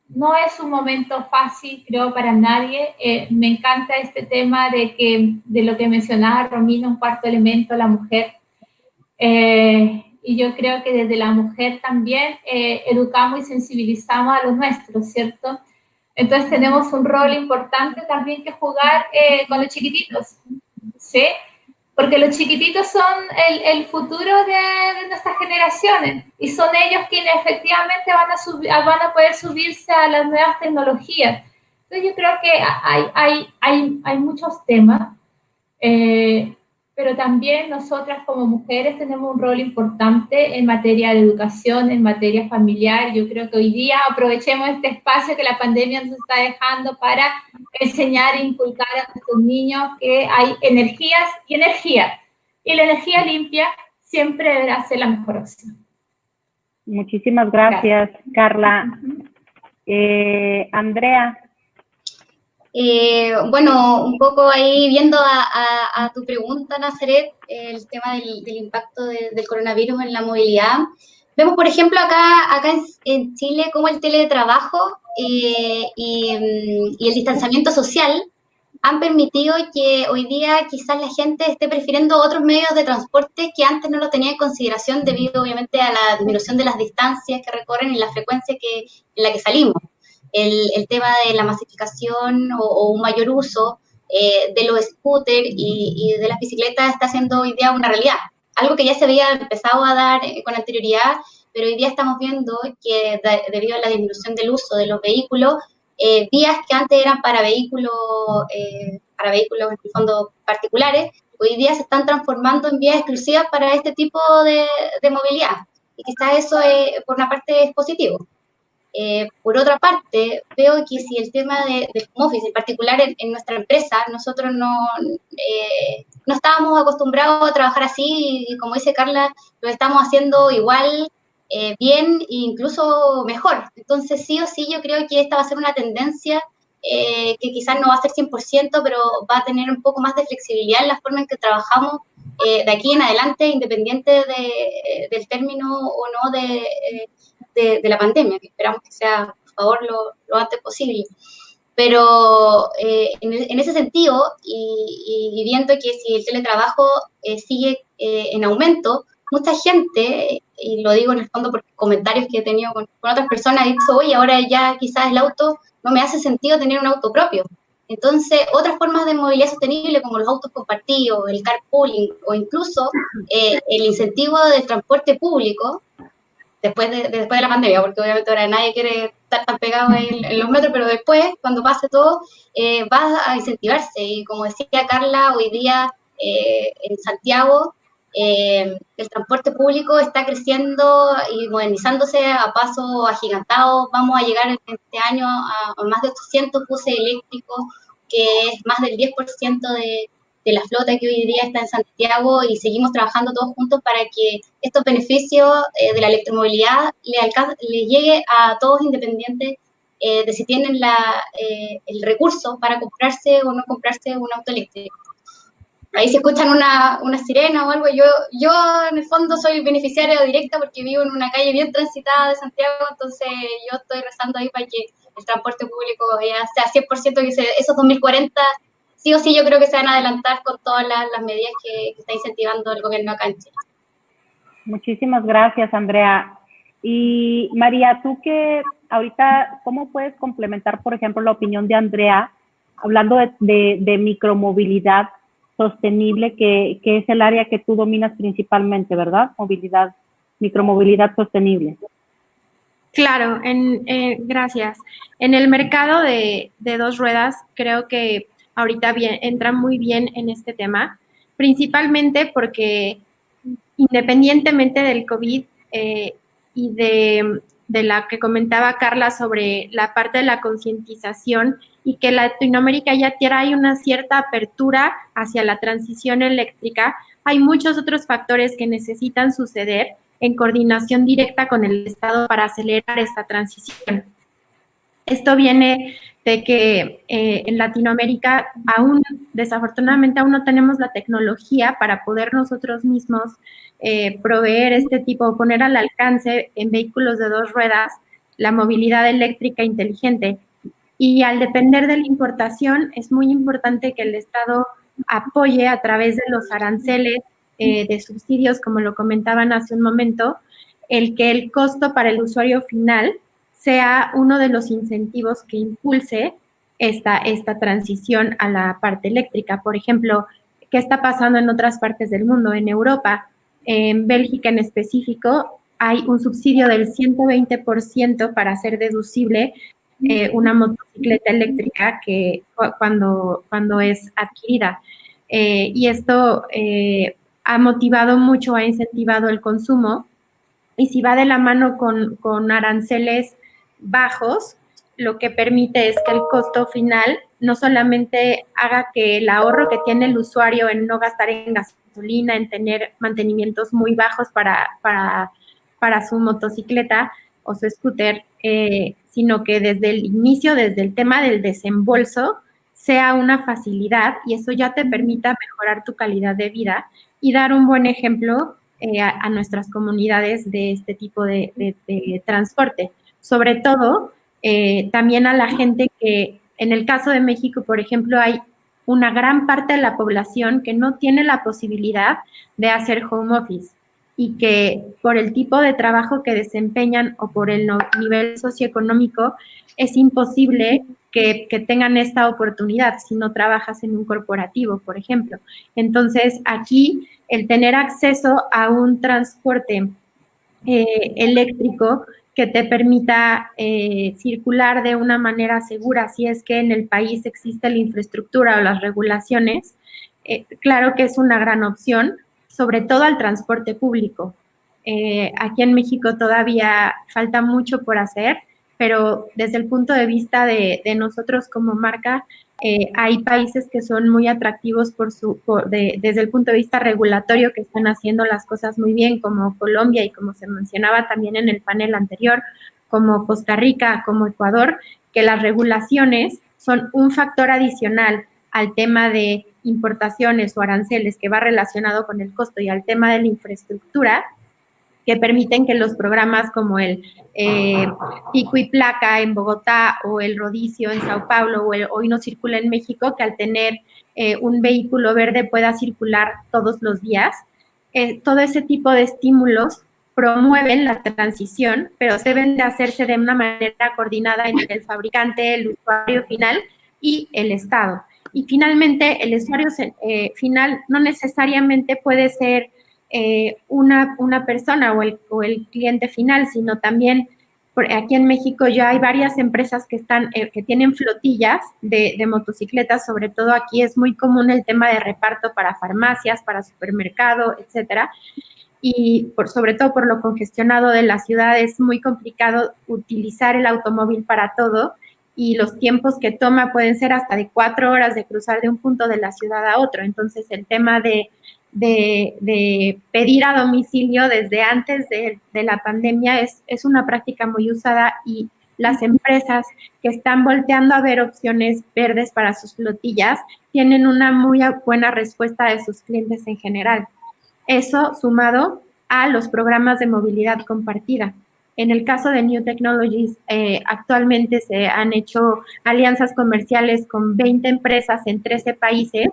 Speaker 4: No es un momento fácil, creo, para nadie. Me encanta este tema de lo que mencionaba Romina, un cuarto elemento, la mujer. Y yo creo que desde la mujer también educamos y sensibilizamos a los nuestros, ¿cierto? Entonces tenemos un rol importante también que jugar con los chiquititos, ¿sí? Porque los chiquititos son el futuro de nuestras generaciones y son ellos quienes efectivamente van a poder subirse a las nuevas tecnologías. Entonces yo creo que hay muchos temas, pero también nosotras como mujeres tenemos un rol importante en materia de educación, en materia familiar. Yo creo que hoy día aprovechemos este espacio que la pandemia nos está dejando para enseñar e inculcar a nuestros niños que hay energías y energías. Y la energía limpia siempre deberá ser la mejor opción.
Speaker 1: Muchísimas gracias, Carla. Andrea.
Speaker 6: Bueno, un poco ahí viendo a tu pregunta, Nazaret, el tema del impacto del coronavirus en la movilidad. Vemos, por ejemplo, acá en Chile, cómo el teletrabajo y el distanciamiento social han permitido que hoy día quizás la gente esté prefiriendo otros medios de transporte que antes no lo tenía en consideración debido, obviamente, a la disminución de las distancias que recorren y la frecuencia en la que salimos. El tema de la masificación o un mayor uso de los scooters y de las bicicletas está siendo hoy día una realidad. Algo que ya se había empezado a dar con anterioridad, pero hoy día estamos viendo que debido a la disminución del uso de los vehículos, vías que antes eran para vehículos en el fondo particulares, hoy día se están transformando en vías exclusivas para este tipo de movilidad. Y quizás eso por una parte es positivo. Por otra parte, veo que si el tema del home office, en particular en nuestra empresa, nosotros no estábamos acostumbrados a trabajar así y como dice Carla, lo estamos haciendo igual, bien e incluso mejor. Entonces, sí o sí, yo creo que esta va a ser una tendencia que quizás no va a ser 100%, pero va a tener un poco más de flexibilidad en la forma en que trabajamos de aquí en adelante, independiente del término o no de la pandemia, que esperamos que sea, por favor, lo antes posible. Pero en ese sentido, y viendo que si el teletrabajo sigue en aumento, mucha gente, y lo digo en el fondo por comentarios que he tenido con otras personas, ha dicho, oye, ahora ya quizás el auto no me hace sentido tener un auto propio. Entonces, otras formas de movilidad sostenible, como los autos compartidos, el carpooling, o incluso el incentivo del transporte público, después de la pandemia, porque obviamente ahora nadie quiere estar tan pegado en los metros, pero después, cuando pase todo, va a incentivarse. Y como decía Carla, hoy día en Santiago, el transporte público está creciendo y modernizándose a paso agigantado. Vamos a llegar este año a más de 800 buses eléctricos, que es más del 10% de la flota que hoy día está en Santiago, y seguimos trabajando todos juntos para que estos beneficios de la electromovilidad le llegue a todos, independientes de si tienen el recurso para comprarse o no comprarse un auto eléctrico. Ahí se escuchan una sirena o algo. Yo en el fondo soy beneficiaria directa porque vivo en una calle bien transitada de Santiago, entonces yo estoy rezando ahí para que el transporte público ya sea 100%, que esos 2040 sí o sí yo creo que se van a adelantar con todas las medidas que está incentivando el gobierno acá en Chile.
Speaker 1: Muchísimas gracias, Andrea. Y María, tú que ahorita, ¿cómo puedes complementar, por ejemplo, la opinión de Andrea hablando de micromovilidad sostenible, que es el área que tú dominas principalmente, ¿verdad? Micromovilidad sostenible.
Speaker 3: Claro, gracias. En el mercado de dos ruedas, creo que ahorita entra muy bien en este tema, principalmente porque independientemente del COVID y de la que comentaba Carla sobre la parte de la concientización y que Latinoamérica ya hay una cierta apertura hacia la transición eléctrica, hay muchos otros factores que necesitan suceder en coordinación directa con el Estado para acelerar esta transición. Esto viene de que en Latinoamérica desafortunadamente aún no tenemos la tecnología para poder nosotros mismos proveer poner al alcance en vehículos de dos ruedas la movilidad eléctrica inteligente. Y al depender de la importación, es muy importante que el Estado apoye a través de los aranceles de subsidios, como lo comentaban hace un momento, que el costo para el usuario final sea uno de los incentivos que impulse esta transición a la parte eléctrica. Por ejemplo, ¿qué está pasando en otras partes del mundo? En Europa, en Bélgica en específico, hay un subsidio del 120% para hacer deducible una motocicleta eléctrica que cuando es adquirida. Y esto ha motivado mucho, ha incentivado el consumo, y si va de la mano con aranceles bajos, lo que permite es que el costo final no solamente haga que el ahorro que tiene el usuario en no gastar en gasolina, en tener mantenimientos muy bajos para su motocicleta o su scooter, sino que desde el inicio, desde el tema del desembolso, sea una facilidad y eso ya te permita mejorar tu calidad de vida y dar un buen ejemplo a nuestras comunidades de este tipo de transporte. Sobre todo, también a la gente que, en el caso de México, por ejemplo, hay una gran parte de la población que no tiene la posibilidad de hacer home office y que por el tipo de trabajo que desempeñan o por el nivel socioeconómico es imposible que tengan esta oportunidad si no trabajas en un corporativo, por ejemplo. Entonces, aquí el tener acceso a un transporte eléctrico que te permita circular de una manera segura, si es que en el país existe la infraestructura o las regulaciones, claro que es una gran opción, sobre todo al transporte público. Aquí en México todavía falta mucho por hacer, pero desde el punto de vista de nosotros como marca, hay países que son muy atractivos desde el punto de vista regulatorio, que están haciendo las cosas muy bien, como Colombia y como se mencionaba también en el panel anterior, como Costa Rica, como Ecuador, que las regulaciones son un factor adicional al tema de importaciones o aranceles que va relacionado con el costo y al tema de la infraestructura, que permiten que los programas como el Pico y Placa en Bogotá o el Rodicio en Sao Paulo o el Hoy No Circula en México, que al tener un vehículo verde pueda circular todos los días. Todo ese tipo de estímulos promueven la transición, pero deben de hacerse de una manera coordinada entre el fabricante, el usuario final y el Estado. Y finalmente, el usuario final no necesariamente puede ser una persona o el cliente final, sino también aquí en México ya hay varias empresas que tienen flotillas de motocicletas, sobre todo aquí es muy común el tema de reparto para farmacias, para supermercado, etcétera, y sobre todo por lo congestionado de la ciudad es muy complicado utilizar el automóvil para todo y los tiempos que toma pueden ser hasta de 4 horas de cruzar de un punto de la ciudad a otro. Entonces el tema de pedir a domicilio desde antes de la pandemia es una práctica muy usada y las empresas que están volteando a ver opciones verdes para sus flotillas tienen una muy buena respuesta de sus clientes en general. Eso sumado a los programas de movilidad compartida. En el caso de New Technologies, actualmente se han hecho alianzas comerciales con 20 empresas en 13 países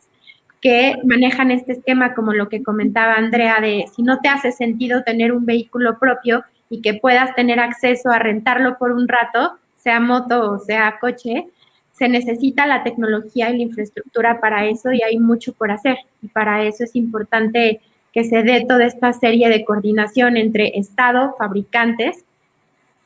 Speaker 3: que manejan este esquema, como lo que comentaba Andrea, de si no te hace sentido tener un vehículo propio y que puedas tener acceso a rentarlo por un rato, sea moto o sea coche, se necesita la tecnología y la infraestructura para eso y hay mucho por hacer. Y para eso es importante que se dé toda esta serie de coordinación entre Estado, fabricantes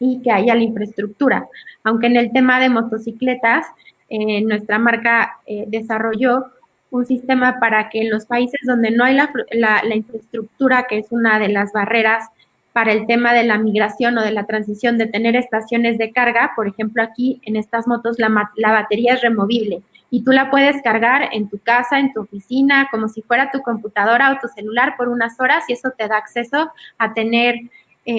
Speaker 3: y que haya la infraestructura. Aunque en el tema de motocicletas, nuestra marca desarrolló un sistema para que en los países donde no hay la infraestructura, que es una de las barreras para el tema de la migración o de la transición, de tener estaciones de carga, por ejemplo, aquí en estas motos la batería es removible y tú la puedes cargar en tu casa, en tu oficina, como si fuera tu computadora o tu celular por unas horas y eso te da acceso a tener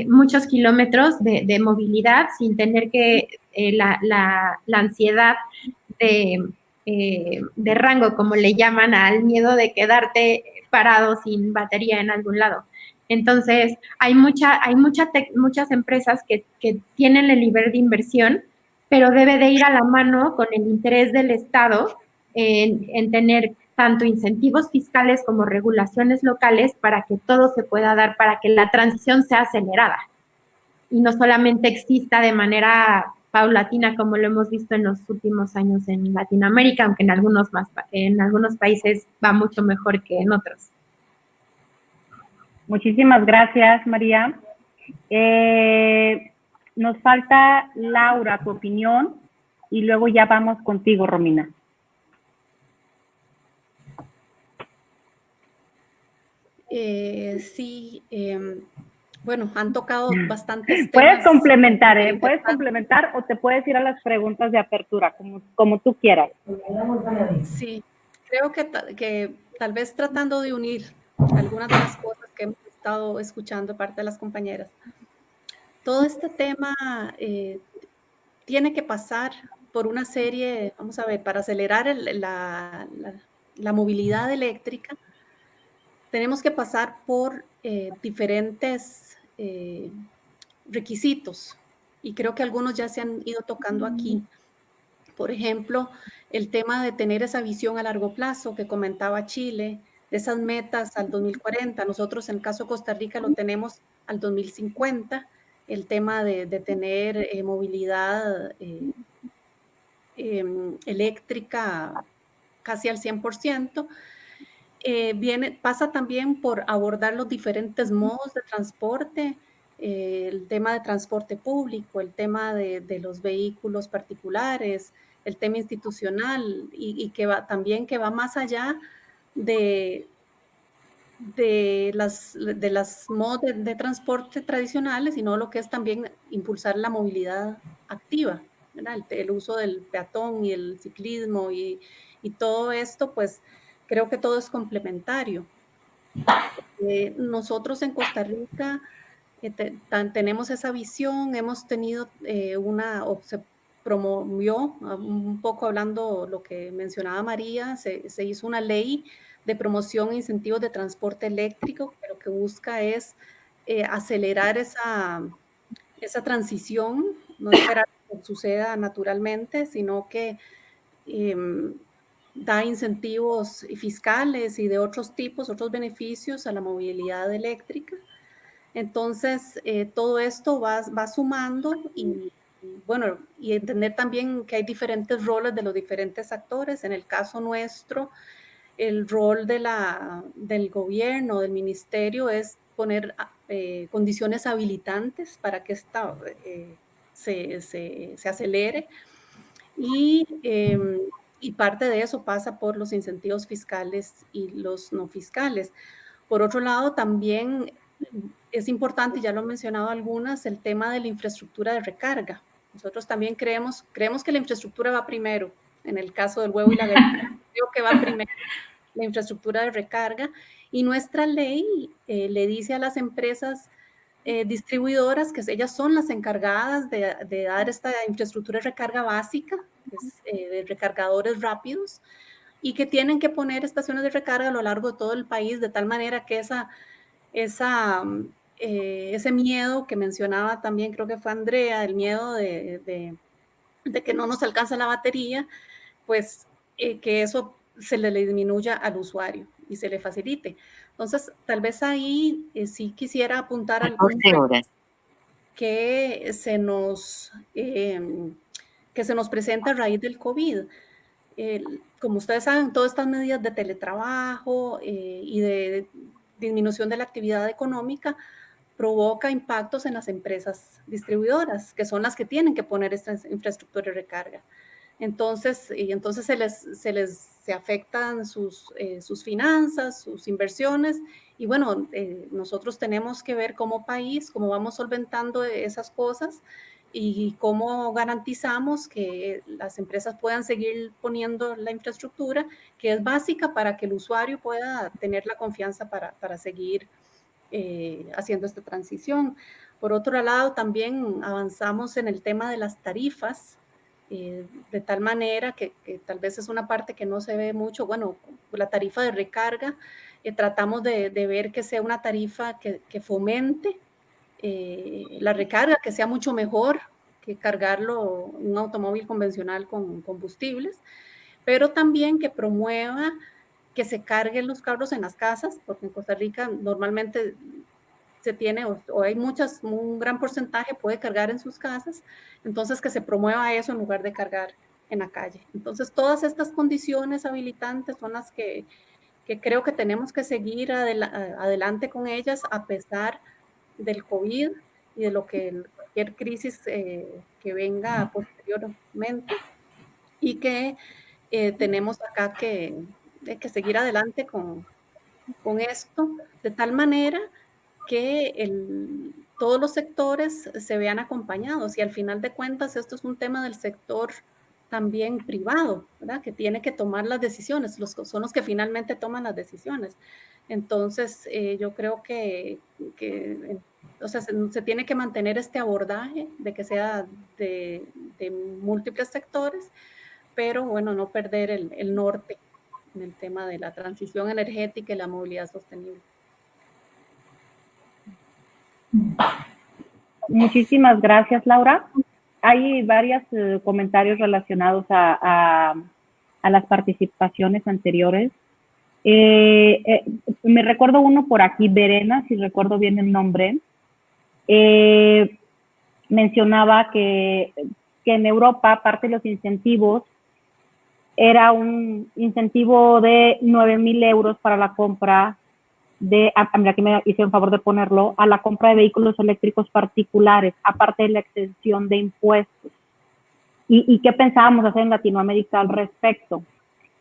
Speaker 3: muchos kilómetros de movilidad sin tener que la ansiedad de rango, como le llaman, al miedo de quedarte parado sin batería en algún lado. Entonces, hay muchas empresas que tienen el nivel de inversión, pero debe de ir a la mano con el interés del Estado en tener tanto incentivos fiscales como regulaciones locales para que todo se pueda dar, para que la transición sea acelerada y no solamente exista de manera paulatina como lo hemos visto en los últimos años en Latinoamérica, aunque en algunos países va mucho mejor que en otros.
Speaker 1: Muchísimas gracias, María. Nos falta Laura, tu opinión, y luego ya vamos contigo, Romina.
Speaker 2: Sí, bueno, han tocado bastantes temas.
Speaker 1: Puedes complementar, puedes complementar o te puedes ir a las preguntas de apertura, como tú quieras.
Speaker 2: Sí, creo que tal vez tratando de unir algunas de las cosas que hemos estado escuchando de parte de las compañeras. Todo este tema tiene que pasar por una serie, vamos a ver, para acelerar la movilidad eléctrica, tenemos que pasar por diferentes requisitos y creo que algunos ya se han ido tocando aquí. Por ejemplo, el tema de tener esa visión a largo plazo que comentaba Chile, de esas metas al 2040. Nosotros en el caso de Costa Rica lo tenemos al 2050, el tema de tener movilidad eléctrica casi al 100%. Pasa también por abordar los diferentes modos de transporte, el tema de transporte público, el tema de los vehículos particulares, el tema institucional y que va más allá de las modos de transporte tradicionales, sino lo que es también impulsar la movilidad activa, ¿verdad? El uso del peatón y el ciclismo y todo esto, pues creo que todo es complementario. Nosotros en Costa Rica tenemos esa visión, hemos tenido se promovió, un poco hablando lo que mencionaba María, se hizo una ley de promoción e incentivos de transporte eléctrico, que lo que busca es acelerar esa transición, no esperar que suceda naturalmente, sino que da incentivos fiscales y de otros tipos, otros beneficios a la movilidad eléctrica. Entonces, todo esto va sumando y entender también que hay diferentes roles de los diferentes actores. En el caso nuestro, el rol del gobierno, del ministerio, es poner condiciones habilitantes para que esta se acelere y parte de eso pasa por los incentivos fiscales y los no fiscales. Por otro lado, también es importante, ya lo han mencionado algunas, el tema de la infraestructura de recarga. Nosotros también creemos que la infraestructura va primero. En el caso del huevo y la gallina, creo que va primero la infraestructura de recarga. Y nuestra ley le dice a las empresas distribuidoras que ellas son las encargadas de dar esta infraestructura de recarga básica, de recargadores rápidos, y que tienen que poner estaciones de recarga a lo largo de todo el país, de tal manera que ese miedo que mencionaba también, creo que fue Andrea, el miedo de que no nos alcanza la batería, pues que eso se le disminuya al usuario y se le facilite. Entonces, tal vez ahí sí quisiera apuntar al punto que que se nos presenta a raíz del COVID. Como ustedes saben, todas estas medidas de teletrabajo y de disminución de la actividad económica provoca impactos en las empresas distribuidoras, que son las que tienen que poner esta infraestructura de recarga. Entonces se afectan sus finanzas, sus inversiones, y bueno, nosotros tenemos que ver como país cómo vamos solventando esas cosas y cómo garantizamos que las empresas puedan seguir poniendo la infraestructura que es básica para que el usuario pueda tener la confianza para seguir haciendo esta transición. Por otro lado, también avanzamos en el tema de las tarifas, de tal manera que tal vez es una parte que no se ve mucho. Bueno, la tarifa de recarga, tratamos de ver que sea una tarifa que fomente la recarga, que sea mucho mejor que cargarlo un automóvil convencional con combustibles, pero también que promueva que se carguen los carros en las casas, porque en Costa Rica normalmente se tiene, o hay un gran porcentaje puede cargar en sus casas, entonces que se promueva eso en lugar de cargar en la calle. Entonces todas estas condiciones habilitantes son las que creo que tenemos que seguir adelante con ellas a pesar del COVID y de cualquier crisis que venga posteriormente, y que tenemos acá que seguir adelante con esto, de tal manera que todos los sectores se vean acompañados, y al final de cuentas esto es un tema del sector también privado, ¿verdad? Que tiene que tomar las decisiones, son los que finalmente toman las decisiones. Entonces, yo creo que o sea, se tiene que mantener este abordaje de que sea de múltiples sectores, pero bueno, no perder el norte en el tema de la transición energética y la movilidad sostenible.
Speaker 1: Muchísimas gracias, Laura. Hay varios comentarios relacionados a las participaciones anteriores. Me recuerdo uno por aquí, Verena, si recuerdo bien el nombre, mencionaba que en Europa parte de los incentivos era un incentivo de 9,000 euros para la compra aquí me hice un favor de ponerlo, a la compra de vehículos eléctricos particulares, aparte de la exención de impuestos. ¿Y qué pensábamos hacer en Latinoamérica al respecto?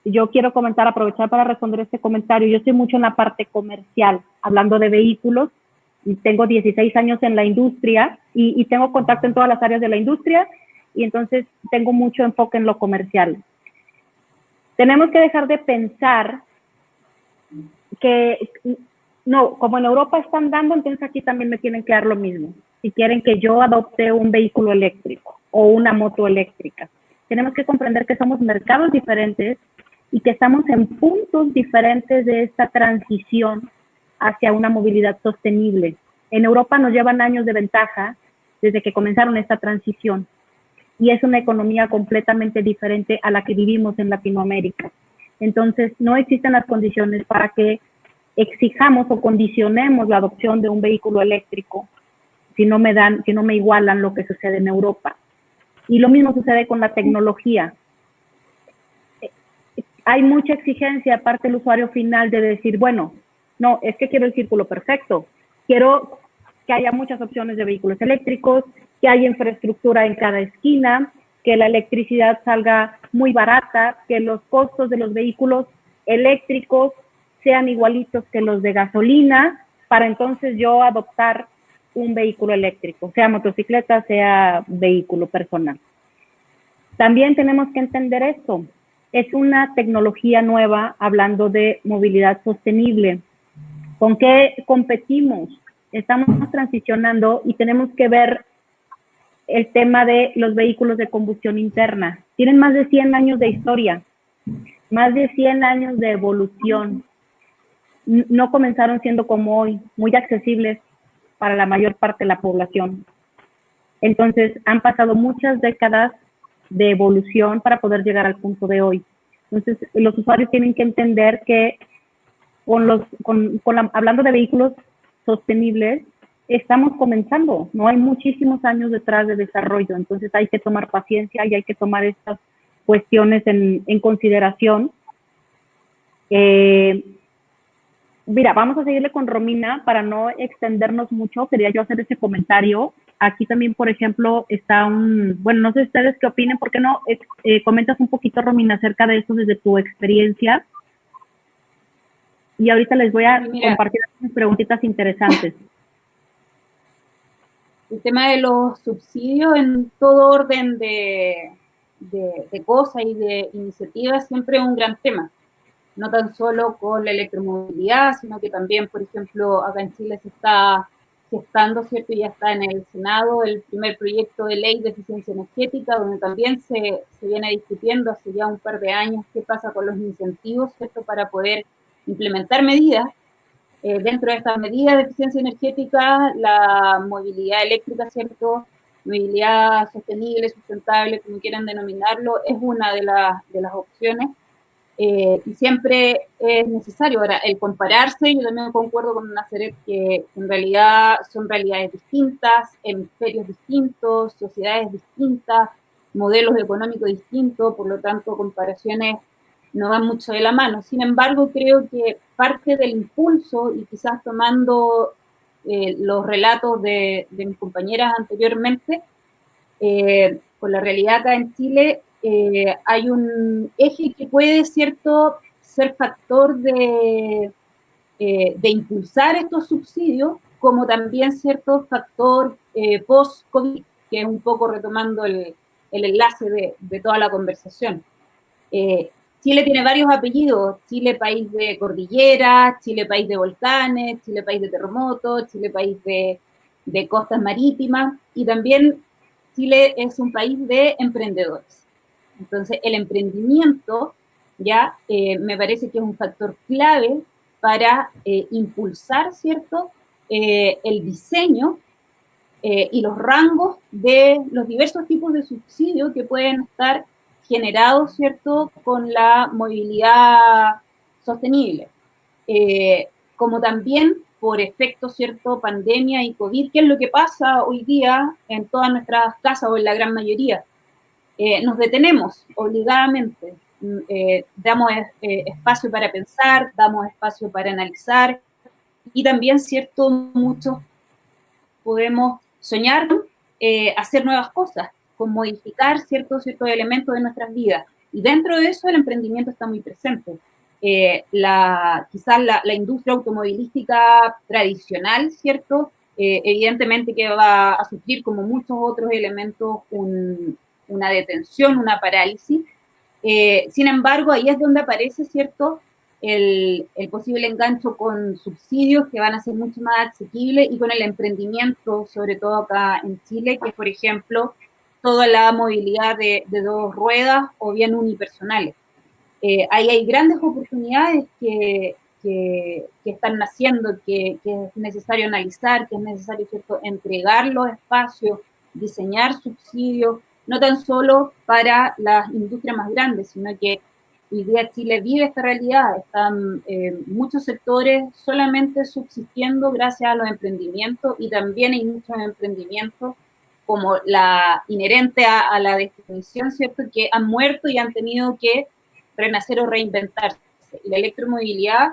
Speaker 1: Yo quiero aprovechar para responder este comentario. Yo estoy mucho en la parte comercial, hablando de vehículos, y tengo 16 años en la industria y tengo contacto en todas las áreas de la industria, y entonces tengo mucho enfoque en lo comercial. Tenemos que dejar de pensar que, no, como en Europa están dando, entonces aquí también me tienen que dar lo mismo. Si quieren que yo adopte un vehículo eléctrico o una moto eléctrica. Tenemos que comprender que somos mercados diferentes y que estamos en puntos diferentes de esta transición hacia una movilidad sostenible. En Europa nos llevan años de ventaja desde que comenzaron esta transición, y es una economía completamente diferente a la que vivimos en Latinoamérica. Entonces, no existen las condiciones para que exijamos o condicionemos la adopción de un vehículo eléctrico si no me igualan lo que sucede en Europa. Y lo mismo sucede con la tecnología. Hay mucha exigencia aparte del usuario final de decir, bueno, no, es que quiero el círculo perfecto, quiero que haya muchas opciones de vehículos eléctricos, que haya infraestructura en cada esquina, que la electricidad salga muy barata, que los costos de los vehículos eléctricos sean igualitos que los de gasolina, para entonces yo adoptar un vehículo eléctrico, sea motocicleta, sea vehículo personal. También tenemos que entender esto. Es una tecnología nueva, hablando de movilidad sostenible. ¿Con qué competimos? Estamos transicionando y tenemos que ver el tema de los vehículos de combustión interna. Tienen más de 100 años de historia, más de 100 años de evolución. No comenzaron siendo como hoy, muy accesibles para la mayor parte de la población. Entonces, han pasado muchas décadas de evolución para poder llegar al punto de hoy. Entonces, los usuarios tienen que entender que hablando de vehículos sostenibles, estamos comenzando, no hay muchísimos años detrás de desarrollo, entonces hay que tomar paciencia y hay que tomar estas cuestiones en consideración. Mira, vamos a seguirle con Romina para no extendernos mucho. Quería yo hacer ese comentario. Aquí también, por ejemplo, está bueno, no sé ustedes qué opinen, ¿por qué no comentas un poquito, Romina, acerca de esto desde tu experiencia? Y ahorita les voy a compartir unas preguntitas interesantes.
Speaker 5: El tema de los subsidios en todo orden de cosas y de iniciativas siempre es un gran tema. No tan solo con la electromovilidad, sino que también, por ejemplo, acá en Chile se está gestando, ¿cierto? Y ya está en el Senado el primer proyecto de ley de eficiencia energética, donde también se viene discutiendo hace ya un par de años qué pasa con los incentivos, ¿cierto? Para poder implementar medidas. Dentro de estas medidas de eficiencia energética, la movilidad eléctrica, ¿cierto? Movilidad sostenible, sustentable, como quieran denominarlo, es una de las opciones. Y siempre es necesario. Ahora, el compararse, yo también concuerdo con Nazaret que en realidad son realidades distintas, hemisferios distintos, sociedades distintas, modelos económicos distintos, por lo tanto, comparaciones no van mucho de la mano. Sin embargo, creo que parte del impulso, y quizás tomando los relatos de mis compañeras anteriormente, con la realidad acá en Chile, hay un eje que puede, ¿cierto?, ser factor de impulsar estos subsidios, como también cierto factor post-COVID, que es un poco retomando el enlace de toda la conversación. Chile tiene varios apellidos: Chile país de cordilleras, Chile país de volcanes, Chile país de terremotos, Chile país de costas marítimas, y también Chile es un país de emprendedores. Entonces, el emprendimiento ya me parece que es un factor clave para impulsar, ¿cierto?, el diseño y los rangos de los diversos tipos de subsidios que pueden estar generados, ¿cierto?, con la movilidad sostenible. Como también por efecto, ¿cierto?, pandemia y COVID, que es lo que pasa hoy día en todas nuestras casas o en la gran mayoría. Nos detenemos obligadamente, damos espacio para pensar, damos espacio para analizar, y también, ¿cierto?, muchos podemos soñar, hacer nuevas cosas, con modificar ciertos elementos de nuestras vidas. Y dentro de eso el emprendimiento está muy presente. Quizás la industria automovilística tradicional, ¿cierto? Evidentemente que va a sufrir, como muchos otros elementos, una detención, una parálisis. Sin embargo, ahí es donde aparece, ¿cierto?, el posible engancho con subsidios que van a ser mucho más asequibles, y con el emprendimiento, sobre todo acá en Chile, que es, por ejemplo, toda la movilidad de 2 ruedas o bien unipersonales. Ahí hay grandes oportunidades que están naciendo, que es necesario analizar, que es necesario, ¿cierto?, entregar los espacios, diseñar subsidios, no tan solo para las industrias más grandes, sino que hoy día Chile vive esta realidad. Están muchos sectores solamente subsistiendo gracias a los emprendimientos, y también hay muchos emprendimientos como la inherente a la definición, ¿cierto?, que han muerto y han tenido que renacer o reinventarse. Y la electromovilidad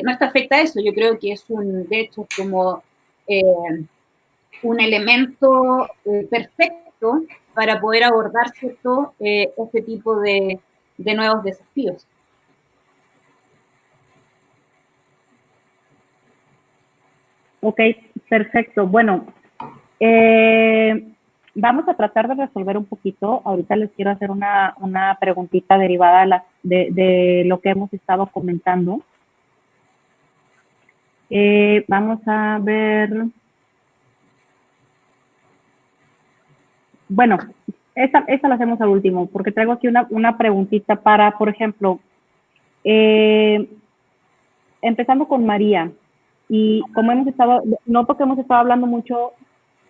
Speaker 5: no está afecta a eso. Yo creo que es de hecho, como un elemento perfecto para poder abordar, ¿cierto?, este tipo de nuevos desafíos.
Speaker 1: Ok, perfecto. Bueno, vamos a tratar de resolver un poquito. Ahorita les quiero hacer una preguntita derivada de lo que hemos estado comentando. Vamos a ver. Bueno, esta la hacemos al último, porque traigo aquí una preguntita para, por ejemplo, empezando con María. Y como noto que hemos estado hablando mucho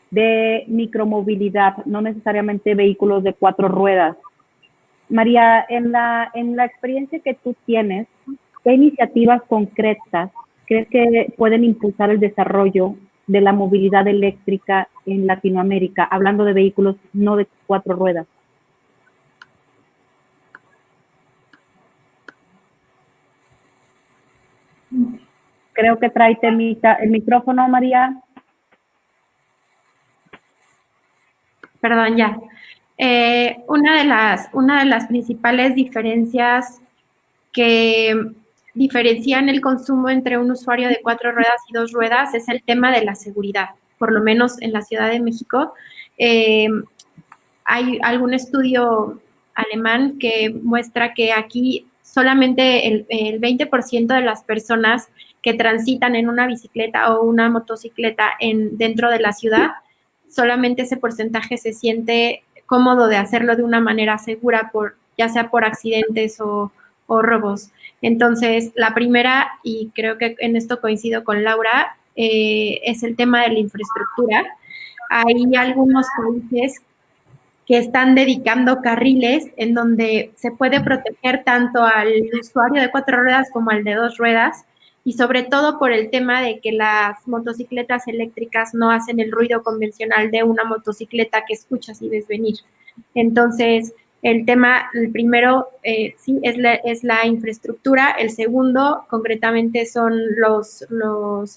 Speaker 1: de micromovilidad, no necesariamente vehículos de 4 ruedas. María, en la experiencia que tú tienes, ¿qué iniciativas concretas crees que pueden impulsar el desarrollo de la movilidad eléctrica en Latinoamérica, hablando de vehículos no de 4 ruedas? Creo que trae temita. El micrófono, María.
Speaker 3: Perdón, ya. Una de las principales diferencias que diferencian el consumo entre un usuario de 4 ruedas y 2 ruedas es el tema de la seguridad. Por lo menos en la Ciudad de México hay algún estudio alemán que muestra que aquí solamente el 20% de las personas que transitan en una bicicleta o una motocicleta dentro de la ciudad, solamente ese porcentaje se siente cómodo de hacerlo de una manera segura, ya sea por accidentes o robos. Entonces, la primera, y creo que en esto coincido con Laura, es el tema de la infraestructura. Hay algunos países que están dedicando carriles en donde se puede proteger tanto al usuario de 4 ruedas como al de 2 ruedas, y sobre todo por el tema de que las motocicletas eléctricas no hacen el ruido convencional de una motocicleta que escuchas y ves venir. Entonces, el primero, sí, es la infraestructura. El segundo, concretamente, son los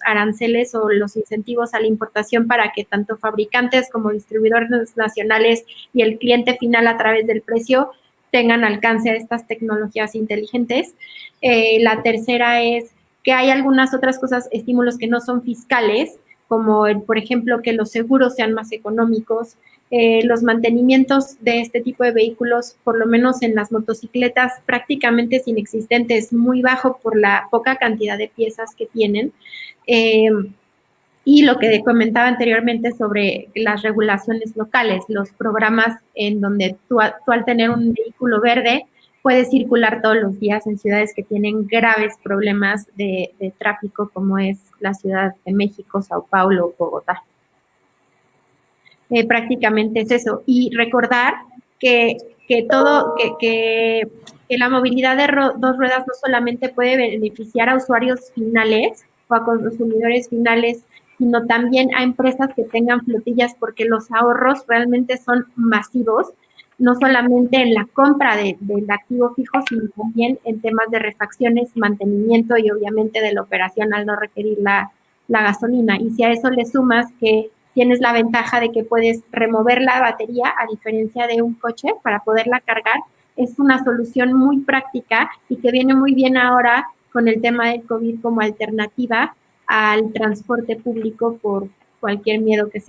Speaker 3: aranceles o los incentivos a la importación para que tanto fabricantes como distribuidores nacionales y el cliente final a través del precio tengan alcance a estas tecnologías inteligentes. La tercera es que hay algunas otras cosas, estímulos que no son fiscales, como por ejemplo, que los seguros sean más económicos. Los mantenimientos de este tipo de vehículos, por lo menos en las motocicletas, prácticamente es inexistente, es muy bajo por la poca cantidad de piezas que tienen. Y lo que comentaba anteriormente sobre las regulaciones locales, los programas en donde tú al tener un vehículo verde, puedes circular todos los días en ciudades que tienen graves problemas de tráfico, como es la Ciudad de México, Sao Paulo o Bogotá. Prácticamente es eso. Y recordar que la movilidad de 2 ruedas no solamente puede beneficiar a usuarios finales o a consumidores finales, sino también a empresas que tengan flotillas, porque los ahorros realmente son masivos, no solamente en la compra del activo fijo, sino también en temas de refacciones, mantenimiento y obviamente de la operación al no requerir la gasolina. Y si a eso le sumas que tienes la ventaja de que puedes remover la batería a diferencia de un coche para poderla cargar, es una solución muy práctica y que viene muy bien ahora con el tema del COVID como alternativa al transporte público por cualquier miedo que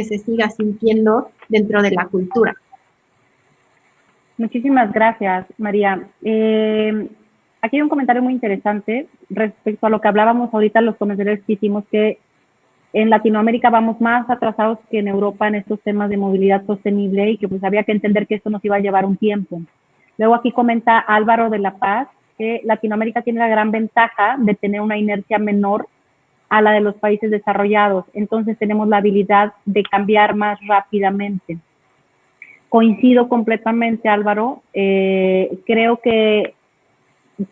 Speaker 3: se siga sintiendo dentro de la cultura.
Speaker 1: Muchísimas gracias, María. Aquí hay un comentario muy interesante respecto a lo que hablábamos ahorita, los comentarios que hicimos, que en Latinoamérica vamos más atrasados que en Europa en estos temas de movilidad sostenible y que pues había que entender que esto nos iba a llevar un tiempo. Luego aquí comenta Álvaro de la Paz que Latinoamérica tiene la gran ventaja de tener una inercia menor a la de los países desarrollados. Entonces tenemos la habilidad de cambiar más rápidamente. Coincido completamente, Álvaro. Creo que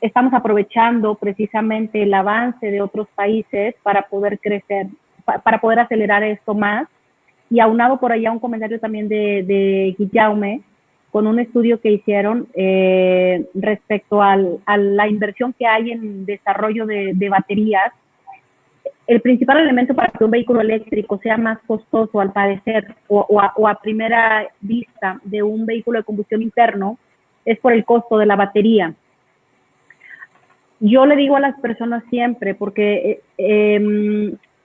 Speaker 1: estamos aprovechando precisamente el avance de otros países para poder crecer, para poder acelerar esto más. Y aunado por allá un comentario también de Guillaume, con un estudio que hicieron respecto a la inversión que hay en desarrollo de baterías. El principal elemento para que un vehículo eléctrico sea más costoso, al parecer, o a primera vista de un vehículo de combustión interno, es por el costo de la batería. Yo le digo a las personas siempre, porque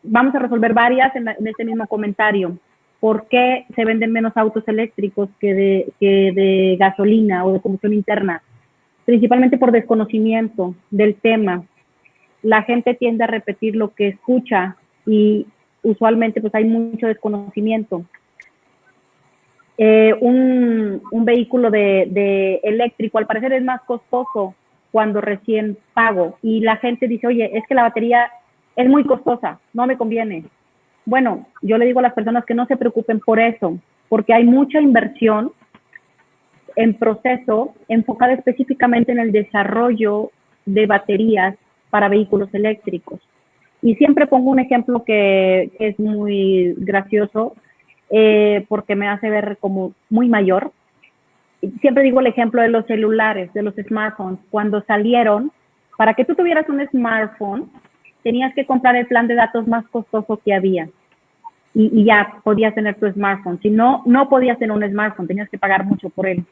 Speaker 1: vamos a resolver varias en este mismo comentario. ¿Por qué se venden menos autos eléctricos que de gasolina o de combustión interna? Principalmente por desconocimiento del tema. La gente tiende a repetir lo que escucha y usualmente pues hay mucho desconocimiento. Un vehículo de eléctrico al parecer es más costoso cuando recién pago y la gente dice, oye, es que la batería es muy costosa, no me conviene. Bueno, yo le digo a las personas que no se preocupen por eso, porque hay mucha inversión en proceso enfocada específicamente en el desarrollo de baterías para vehículos eléctricos. Y siempre pongo un ejemplo que es muy gracioso, porque me hace ver como muy mayor. Siempre digo el ejemplo de los celulares, de los smartphones. Cuando salieron, para que tú tuvieras un smartphone, tenías que comprar el plan de datos más costoso que había. Y ya podías tener tu smartphone. Si no, no podías tener un smartphone, tenías que pagar mucho por él.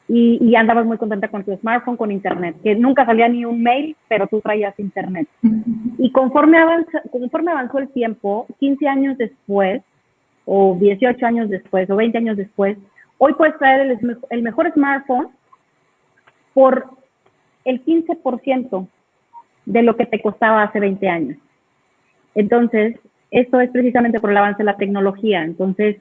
Speaker 1: Y andabas muy contenta con tu smartphone, con internet, que nunca salía ni un mail, pero tú traías internet. Y conforme avanzó el tiempo, 15 años después, o 18 años después, o 20 años después, hoy puedes traer el mejor smartphone por el 15% de lo que te costaba hace 20 años. Entonces, esto es precisamente por el avance de la tecnología. Entonces,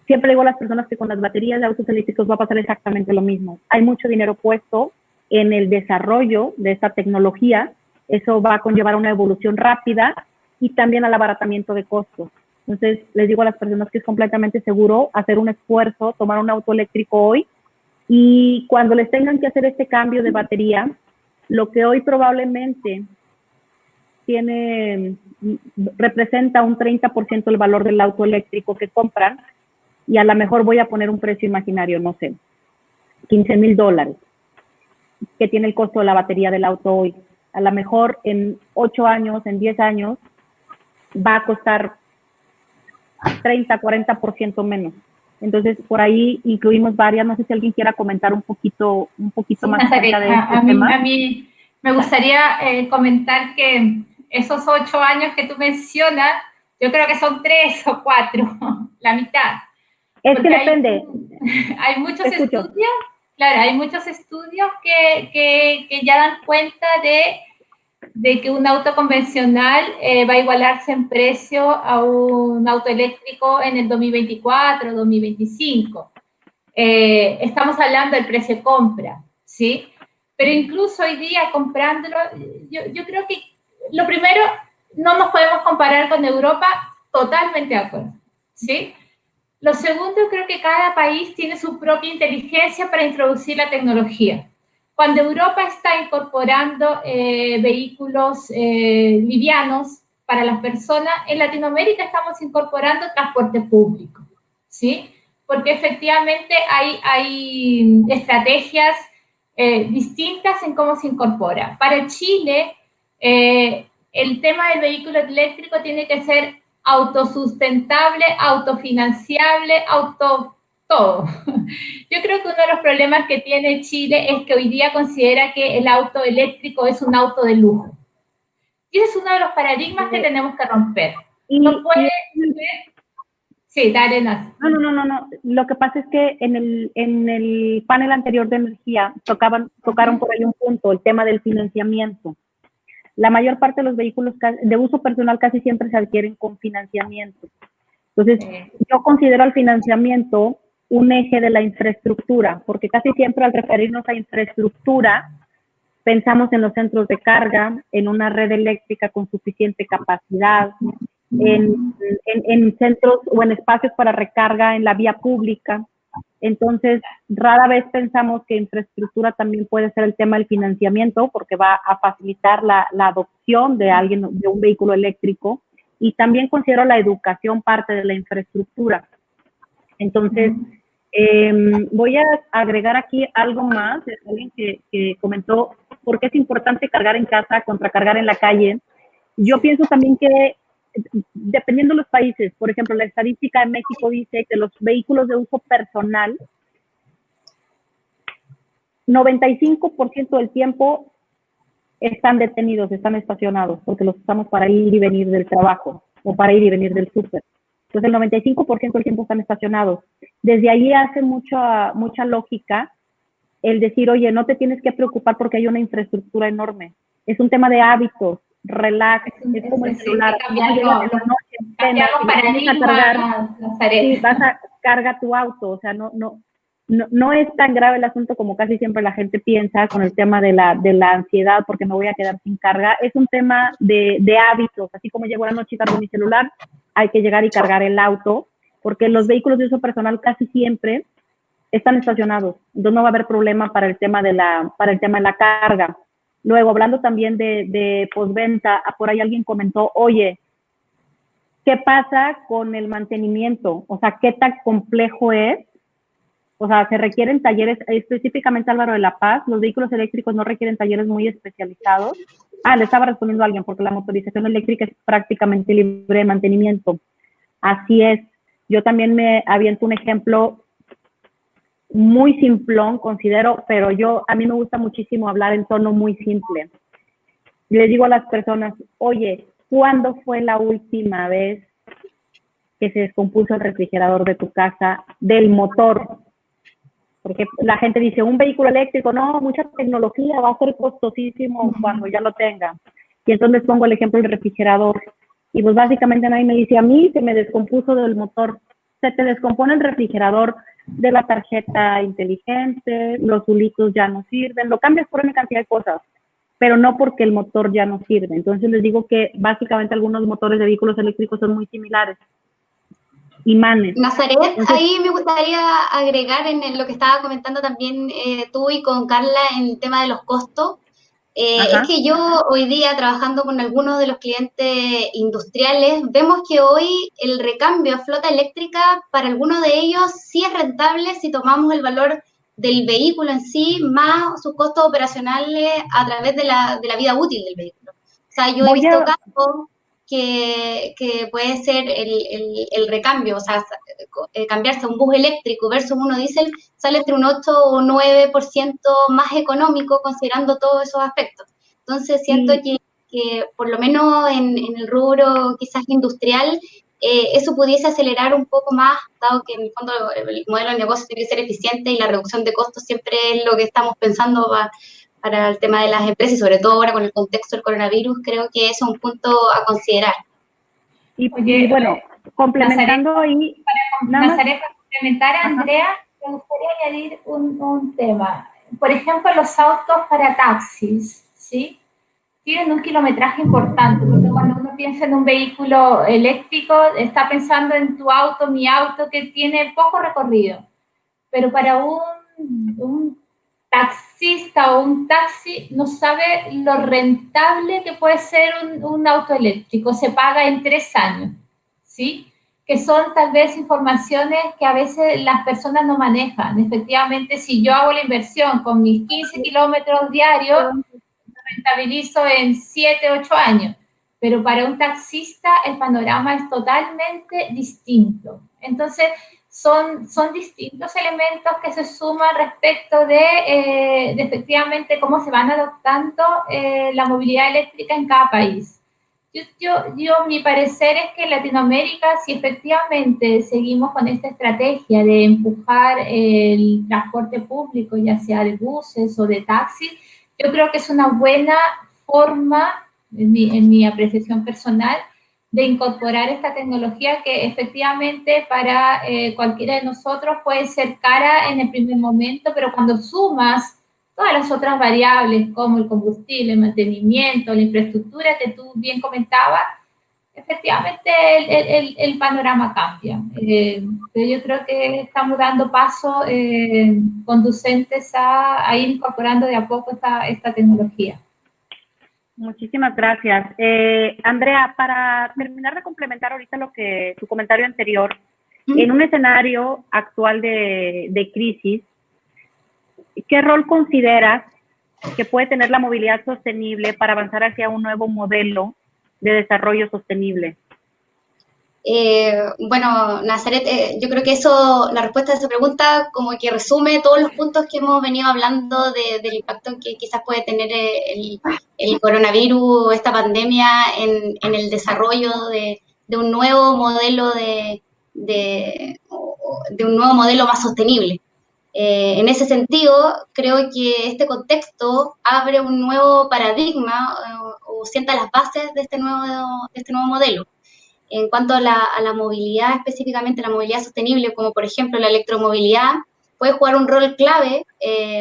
Speaker 1: siempre digo a las personas que con las baterías de autos eléctricos va a pasar exactamente lo mismo. Hay mucho dinero puesto en el desarrollo de esta tecnología. Eso va a conllevar una evolución rápida y también al abaratamiento de costos. Entonces, les digo a las personas que es completamente seguro hacer un esfuerzo, tomar un auto eléctrico hoy, y cuando les tengan que hacer este cambio de batería, lo que hoy probablemente representa un 30% del valor del auto eléctrico que compran, y a lo mejor voy a poner un precio imaginario, no sé, $15,000, que tiene el costo de la batería del auto hoy. A lo mejor en 8 años, en 10 años, va a costar 30, 40% menos. Entonces, por ahí incluimos varias. No sé si alguien quiera comentar un poquito más acerca de este tema.
Speaker 4: A mí me gustaría comentar que esos 8 años que tú mencionas, yo creo que son 3 o 4, la mitad.
Speaker 1: Es que depende.
Speaker 4: Hay muchos estudios, claro, hay muchos estudios que ya dan cuenta de que un auto convencional va a igualarse en precio a un auto eléctrico en el 2024, 2025. Estamos hablando del precio de compra, ¿sí? Pero incluso hoy día comprándolo, yo creo que lo primero, no nos podemos comparar con Europa, totalmente de acuerdo, ¿sí? Lo segundo, creo que cada país tiene su propia inteligencia para introducir la tecnología. Cuando Europa está incorporando vehículos livianos para las personas, en Latinoamérica estamos incorporando transporte público, ¿sí? Porque efectivamente hay estrategias distintas en cómo se incorpora. Para Chile, el tema del vehículo eléctrico tiene que ser autosustentable, autofinanciable, todo. Yo creo que uno de los problemas que tiene Chile es que hoy día considera que el auto eléctrico es un auto de lujo. Y ese es uno de los paradigmas que tenemos que romper. No puede ser... Sí, dale, Nancy.
Speaker 1: No. Lo que pasa es que en el panel anterior de energía tocaron por ahí un punto, el tema del financiamiento. La mayor parte de los vehículos de uso personal casi siempre se adquieren con financiamiento. Entonces, yo considero el financiamiento un eje de la infraestructura, porque casi siempre al referirnos a infraestructura, pensamos en los centros de carga, en una red eléctrica con suficiente capacidad, en centros o en espacios para recarga en la vía pública. Entonces, rara vez pensamos que infraestructura también puede ser el tema del financiamiento, porque va a facilitar la adopción de un vehículo eléctrico, y también considero la educación parte de la infraestructura. Entonces, voy a agregar aquí algo más, de alguien que comentó por qué es importante cargar en casa contra cargar en la calle. Yo pienso también que dependiendo de los países, por ejemplo, la estadística de México dice que los vehículos de uso personal, 95% del tiempo están detenidos, están estacionados, porque los usamos para ir y venir del trabajo o para ir y venir del súper. Entonces, el 95% del tiempo están estacionados. Desde ahí hace mucha lógica el decir, oye, no te tienes que preocupar porque hay una infraestructura enorme. Es un tema de hábitos. Relax, es como el celular.
Speaker 4: Cambiamos paradigma,
Speaker 1: sí, vas a cargar tu auto, o sea, no es tan grave el asunto como casi siempre la gente piensa con el tema de la ansiedad porque me voy a quedar sin carga. Es un tema de hábitos, así como llego a la noche y cargo mi celular, hay que llegar y cargar el auto, porque los vehículos de uso personal casi siempre están estacionados, entonces no va a haber problema para el tema de la carga. Luego, hablando también de postventa, por ahí alguien comentó, oye, ¿qué pasa con el mantenimiento? O sea, ¿qué tan complejo es? O sea, se requieren talleres, específicamente Álvaro de la Paz, los vehículos eléctricos no requieren talleres muy especializados. Le estaba respondiendo a alguien, porque la motorización eléctrica es prácticamente libre de mantenimiento. Así es. Yo también me aviento un ejemplo muy simplón, considero, pero a mí me gusta muchísimo hablar en tono muy simple. Les digo a las personas, oye, ¿cuándo fue la última vez que se descompuso el refrigerador de tu casa del motor? Porque la gente dice, un vehículo eléctrico, no, mucha tecnología, va a ser costosísimo cuando ya lo tenga. Y entonces pongo el ejemplo del refrigerador. Y pues básicamente nadie me dice, a mí se me descompuso del motor. Se te descompone el refrigerador de la tarjeta inteligente, los zulitos ya no sirven, lo cambias por una cantidad de cosas, pero no porque el motor ya no sirve. Entonces les digo que básicamente algunos motores de vehículos eléctricos son muy similares. Imanes.
Speaker 6: Nazaret, ahí me gustaría agregar en lo que estaba comentando también tú y con Carla en el tema de los costos. Es que yo hoy día, trabajando con algunos de los clientes industriales, vemos que hoy el recambio a flota eléctrica para algunos de ellos sí es rentable si tomamos el valor del vehículo en sí, más sus costos operacionales a través de la vida útil del vehículo. O sea, yo he visto casos que puede ser el recambio, o sea, cambiarse a un bus eléctrico versus uno diésel, sale entre un 8 o 9% más económico considerando todos esos aspectos. Entonces, siento que por lo menos en el rubro quizás industrial, eso pudiese acelerar un poco más, dado que en el fondo el modelo de negocio tiene que ser eficiente y la reducción de costos siempre es lo que estamos pensando para el tema de las empresas y sobre todo ahora con el contexto del coronavirus, creo que eso es un punto a considerar.
Speaker 1: Y bueno, complementando ahí...
Speaker 4: Nazaret, para complementar a Andrea, me gustaría añadir un tema. Por ejemplo, los autos para taxis, ¿sí? Tienen un kilometraje importante, porque cuando uno piensa en un vehículo eléctrico, está pensando en tu auto, mi auto, que tiene poco recorrido. Pero para un taxista o un taxi no sabe lo rentable que puede ser un auto eléctrico, se paga en 3 años, ¿sí? Que son tal vez informaciones que a veces las personas no manejan. Efectivamente, si yo hago la inversión con mis 15 kilómetros diarios, rentabilizo en 7, 8 años, pero para un taxista el panorama es totalmente distinto. Entonces, son distintos elementos que se suman respecto de efectivamente cómo se van adoptando la movilidad eléctrica en cada país. Mi parecer es que en Latinoamérica, si efectivamente seguimos con esta estrategia de empujar el transporte público, ya sea de buses o de taxis, yo creo que es una buena forma, en mi apreciación personal, de incorporar esta tecnología que efectivamente para cualquiera de nosotros puede ser cara en el primer momento, pero cuando sumas todas las otras variables como el combustible, el mantenimiento, la infraestructura que tú bien comentabas, efectivamente el panorama cambia. Pero yo creo que estamos dando pasos conducentes a ir incorporando de a poco esta tecnología.
Speaker 1: Muchísimas gracias. Andrea, para terminar de complementar ahorita tu comentario anterior, en un escenario actual de crisis, ¿qué rol consideras que puede tener la movilidad sostenible para avanzar hacia un nuevo modelo de desarrollo sostenible?
Speaker 6: Bueno, Nazaret, yo creo que la respuesta a esa pregunta como que resume todos los puntos que hemos venido hablando del impacto que quizás puede tener el coronavirus, esta pandemia en el desarrollo de un nuevo modelo de un nuevo modelo más sostenible. En ese sentido, creo que este contexto abre un nuevo paradigma o sienta las bases de este nuevo modelo. En cuanto a la movilidad, específicamente la movilidad sostenible, como por ejemplo la electromovilidad, puede jugar un rol clave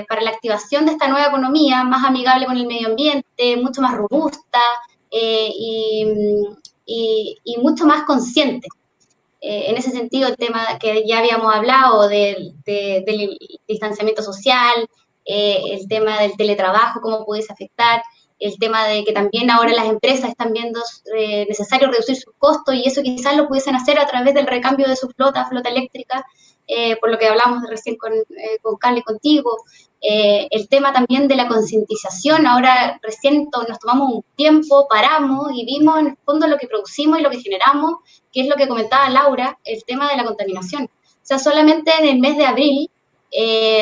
Speaker 6: para la activación de esta nueva economía, más amigable con el medio ambiente, mucho más robusta y mucho más consciente. En ese sentido, el tema que ya habíamos hablado del distanciamiento social, el tema del teletrabajo, cómo pudiese afectar, el tema de que también ahora las empresas están viendo necesario reducir sus costos y eso quizás lo pudiesen hacer a través del recambio de su flota eléctrica, por lo que hablamos recién con Carla y contigo. El tema también de la concientización, ahora recién nos tomamos un tiempo, paramos y vimos en el fondo lo que producimos y lo que generamos, que es lo que comentaba Laura, el tema de la contaminación. O sea, solamente en el mes de abril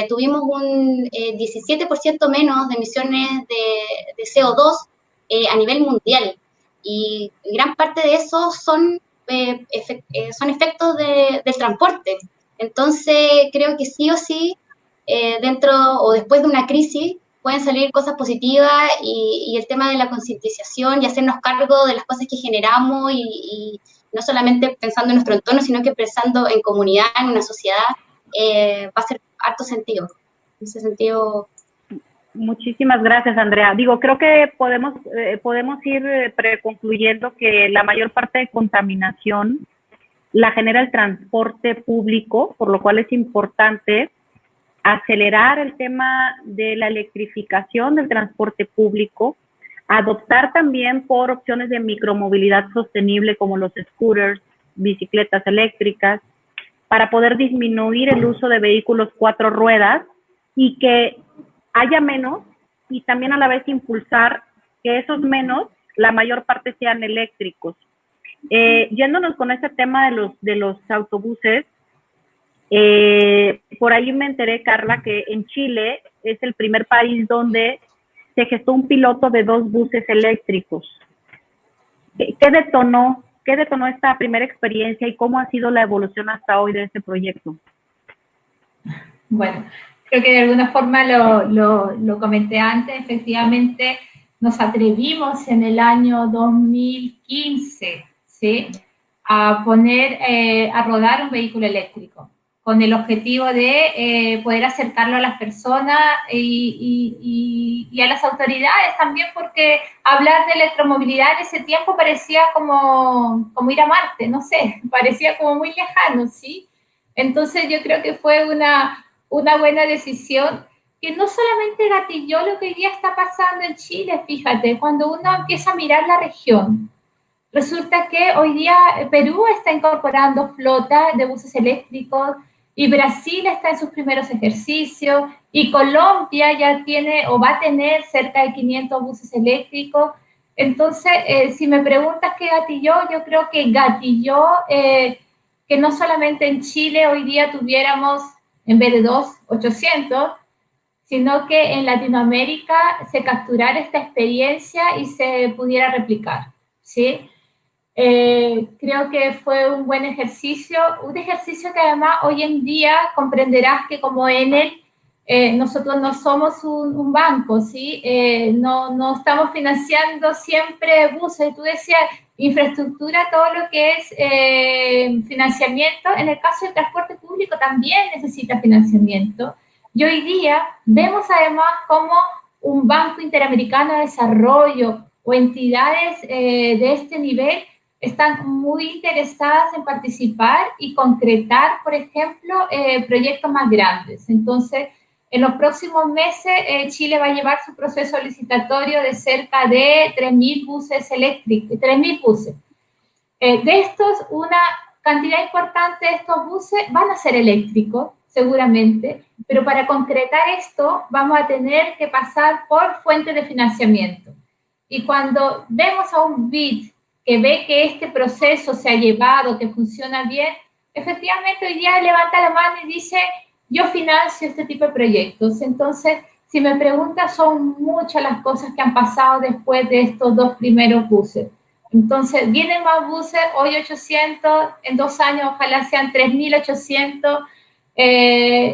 Speaker 6: tuvimos un 17% menos de emisiones de CO2 a nivel mundial. Y gran parte de eso son efectos del transporte. Entonces, creo que sí o sí, dentro o después de una crisis, pueden salir cosas positivas y el tema de la concientización y hacernos cargo de las cosas que generamos y no solamente pensando en nuestro entorno, sino que pensando en comunidad, en una sociedad, va a hacer harto sentido. En ese sentido...
Speaker 1: Muchísimas gracias, Andrea. Digo, creo que podemos ir preconcluyendo que la mayor parte de contaminación la genera el transporte público, por lo cual es importante acelerar el tema de la electrificación del transporte público, adoptar también por opciones de micromovilidad sostenible como los scooters, bicicletas eléctricas, para poder disminuir el uso de vehículos 4 ruedas y que haya menos, y también a la vez impulsar que esos menos, la mayor parte sean eléctricos. Yéndonos con este tema de los autobuses, por ahí me enteré, Carla, que en Chile es el primer país donde se gestó un piloto de 2 buses eléctricos. ¿Qué detonó esta primera experiencia y cómo ha sido la evolución hasta hoy de este proyecto?
Speaker 4: Bueno, creo que de alguna forma lo comenté antes, efectivamente nos atrevimos en el año 2015, ¿sí?, a rodar un vehículo eléctrico, con el objetivo de poder acercarlo a las personas y a las autoridades también, porque hablar de electromovilidad en ese tiempo parecía como ir a Marte, no sé, parecía como muy lejano, ¿sí? Entonces yo creo que fue una buena decisión que no solamente gatilló lo que hoy día está pasando en Chile, fíjate, cuando uno empieza a mirar la región, resulta que hoy día Perú está incorporando flotas de buses eléctricos y Brasil está en sus primeros ejercicios y Colombia ya tiene o va a tener cerca de 500 buses eléctricos. Entonces, si me preguntas qué gatilló, yo creo que gatilló que no solamente en Chile hoy día tuviéramos, en vez de 800, sino que en Latinoamérica se capturara esta experiencia y se pudiera replicar, ¿sí? Creo que fue un buen ejercicio, un ejercicio que además hoy en día comprenderás que como Enel, nosotros no somos un banco, ¿sí? No estamos financiando siempre buses. Tú decías, infraestructura, todo lo que es financiamiento. En el caso del transporte público también necesita financiamiento. Y hoy día vemos además como un Banco Interamericano de Desarrollo o entidades de este nivel están muy interesadas en participar y concretar, por ejemplo, proyectos más grandes. Entonces, en los próximos meses, Chile va a llevar su proceso licitatorio de cerca de 3.000 buses eléctricos, 3.000 buses. De estos, una cantidad importante de estos buses van a ser eléctricos, seguramente, pero para concretar esto vamos a tener que pasar por fuentes de financiamiento. Y cuando vemos a un BID que ve que este proceso se ha llevado, que funciona bien, efectivamente hoy día levanta la mano y dice, yo financio este tipo de proyectos. Entonces, si me preguntas, son muchas las cosas que han pasado después de estos 2 primeros buses. Entonces, vienen más buses, hoy 800, en 2 años ojalá sean 3.800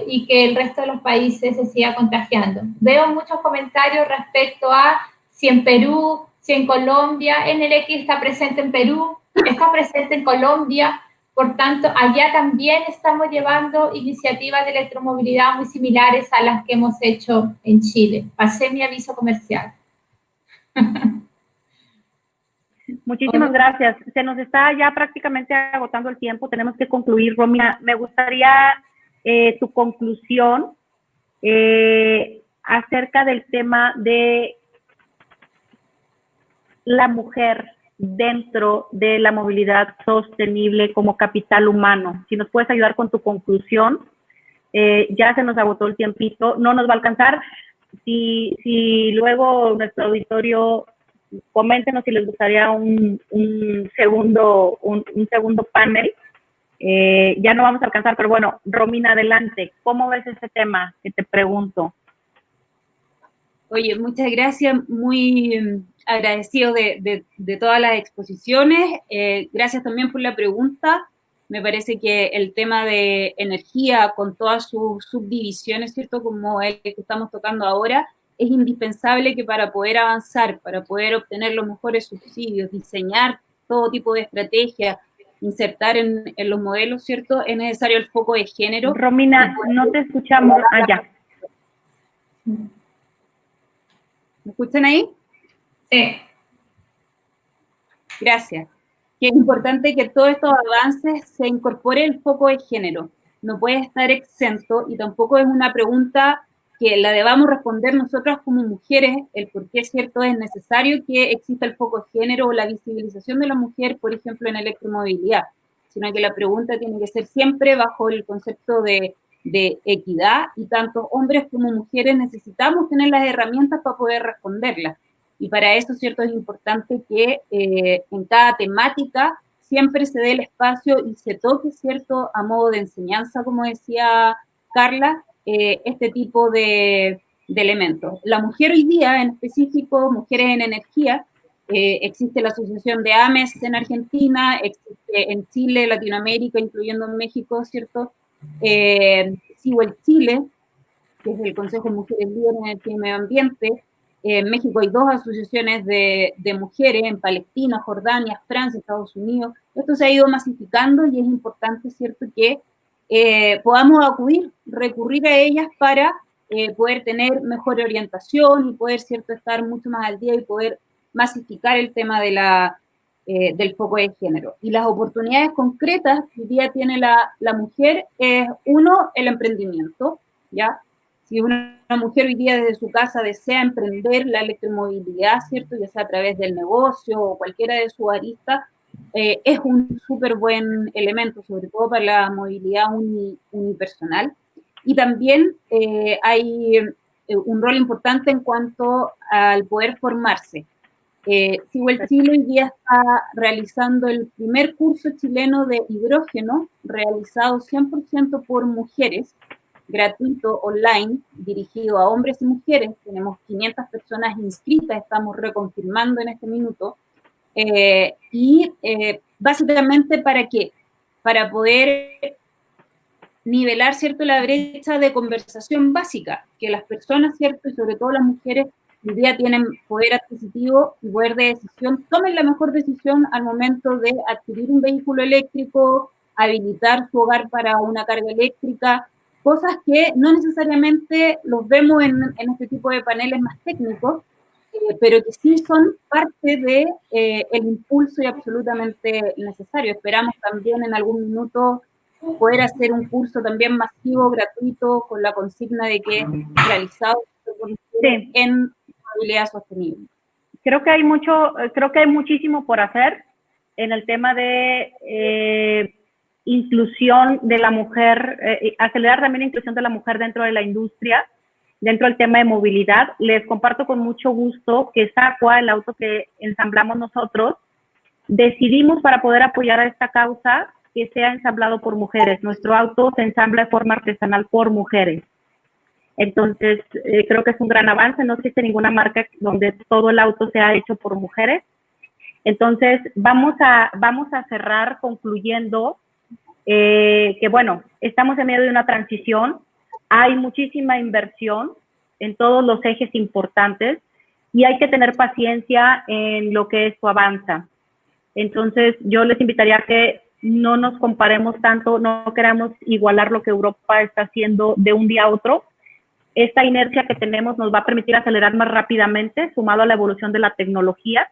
Speaker 4: y que el resto de los países se siga contagiando. Veo muchos comentarios respecto a si en Perú, si en Colombia, NLX está presente en Perú, está presente en Colombia, por tanto, allá también estamos llevando iniciativas de electromovilidad muy similares a las que hemos hecho en Chile. Pasé mi aviso comercial.
Speaker 1: Muchísimas gracias. Se nos está ya prácticamente agotando el tiempo, tenemos que concluir. Romina, me gustaría tu conclusión acerca del tema de la mujer dentro de la movilidad sostenible como capital humano. Si nos puedes ayudar con tu conclusión, ya se nos agotó el tiempito, no nos va a alcanzar. Si luego nuestro auditorio, coméntenos si les gustaría un segundo panel. Ya no vamos a alcanzar, pero bueno, Romina, adelante. ¿Cómo ves ese tema que te pregunto?
Speaker 5: Oye, muchas gracias, muy agradecido de todas las exposiciones. Gracias también por la pregunta. Me parece que el tema de energía, con todas sus subdivisiones, ¿cierto?, como el que estamos tocando ahora, es indispensable que para poder avanzar, para poder obtener los mejores subsidios, diseñar todo tipo de estrategias, insertar en los modelos, ¿cierto?, es necesario el foco de género.
Speaker 1: Romina, no te escuchamos. Ya.
Speaker 5: ¿Me escuchan ahí?
Speaker 4: Sí.
Speaker 5: Gracias. Que es importante que todos estos avances se incorpore el foco de género. No puede estar exento y tampoco es una pregunta que la debamos responder nosotras como mujeres, el por qué, cierto, es necesario que exista el foco de género o la visibilización de la mujer, por ejemplo, en electromovilidad, sino que la pregunta tiene que ser siempre bajo el concepto de equidad, y tanto hombres como mujeres necesitamos tener las herramientas para poder responderlas. Y para eso, cierto, es importante que en cada temática siempre se dé el espacio y se toque, cierto, a modo de enseñanza, como decía Carla, este tipo de elementos. La mujer hoy día, en específico, Mujeres en Energía, existe la asociación de AMES en Argentina, existe en Chile, Latinoamérica, incluyendo en México, ¿cierto? CIWEL Chile, que es el Consejo de Mujeres Líderes en Energía y Medio Ambiente. En México hay 2 asociaciones de mujeres, en Palestina, Jordania, Francia, Estados Unidos. Esto se ha ido masificando y es importante, ¿cierto?, que podamos recurrir a ellas para poder tener mejor orientación y poder, ¿cierto?, estar mucho más al día y poder masificar el tema de del foco de género. Y las oportunidades concretas que hoy día tiene la mujer es, uno, el emprendimiento, ¿ya? Si una mujer hoy día desde su casa desea emprender la electromovilidad, ¿cierto?, ya sea a través del negocio o cualquiera de sus aristas, es un súper buen elemento, sobre todo para la movilidad unipersonal. Y también hay un rol importante en cuanto al poder formarse. CIWEL Chile hoy día está realizando el primer curso chileno de hidrógeno, realizado 100% por mujeres, gratuito, online, dirigido a hombres y mujeres. Tenemos 500 personas inscritas, estamos reconfirmando en este minuto. Básicamente, ¿para qué? Para poder nivelar, ¿cierto?, la brecha de conversación básica, que las personas, ¿cierto?, y sobre todo las mujeres, hoy día tienen poder adquisitivo y poder de decisión, tomen la mejor decisión al momento de adquirir un vehículo eléctrico, habilitar su hogar para una carga eléctrica, cosas que no necesariamente los vemos en este tipo de paneles más técnicos, pero que sí son parte de el impulso y absolutamente necesario. Esperamos también en algún minuto poder hacer un curso también masivo, gratuito, con la consigna de que realizado en movilidad sostenible.
Speaker 1: Creo que hay muchísimo por hacer en el tema de inclusión de la mujer, acelerar también la inclusión de la mujer dentro de la industria, dentro del tema de movilidad. Les comparto con mucho gusto que Sacua, el auto que ensamblamos nosotros, decidimos, para poder apoyar a esta causa, que sea ensamblado por mujeres. Nuestro auto se ensambla de forma artesanal por mujeres. Entonces, creo que es un gran avance. No existe ninguna marca donde todo el auto sea hecho por mujeres. Entonces, vamos a cerrar concluyendo que, bueno, estamos en medio de una transición. Hay muchísima inversión en todos los ejes importantes y hay que tener paciencia en lo que esto avanza. Entonces, yo les invitaría a que no nos comparemos tanto, no queramos igualar lo que Europa está haciendo de un día a otro. Esta inercia que tenemos nos va a permitir acelerar más rápidamente, sumado a la evolución de la tecnología.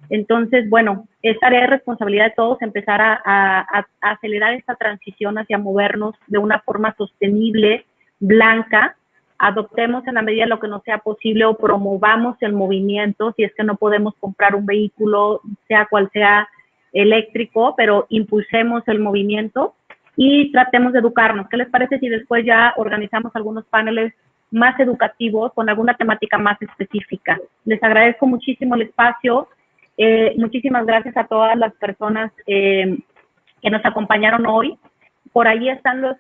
Speaker 1: Entonces, bueno, es tarea de responsabilidad de todos empezar a acelerar esta transición hacia movernos de una forma sostenible, blanca, adoptemos en la medida de lo que nos sea posible o promovamos el movimiento, si es que no podemos comprar un vehículo, sea cual sea eléctrico, pero impulsemos el movimiento y tratemos de educarnos. ¿Qué les parece si después ya organizamos algunos paneles más educativos con alguna temática más específica? Les agradezco muchísimo el espacio. Muchísimas gracias a todas las personas que nos acompañaron hoy. Por ahí están los,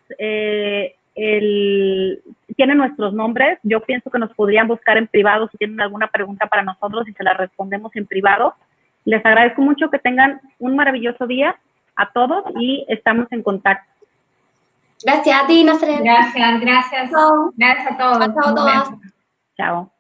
Speaker 1: tienen nuestros nombres. Yo pienso que nos podrían buscar en privado si tienen alguna pregunta para nosotros y se la respondemos en privado. Les agradezco mucho, que tengan un maravilloso día a todos y estamos en contacto.
Speaker 6: Gracias a ti, Nazaret.
Speaker 4: Gracias, gracias.
Speaker 6: Chao.
Speaker 4: Gracias a todos.
Speaker 6: Chao a todas.
Speaker 1: Chao.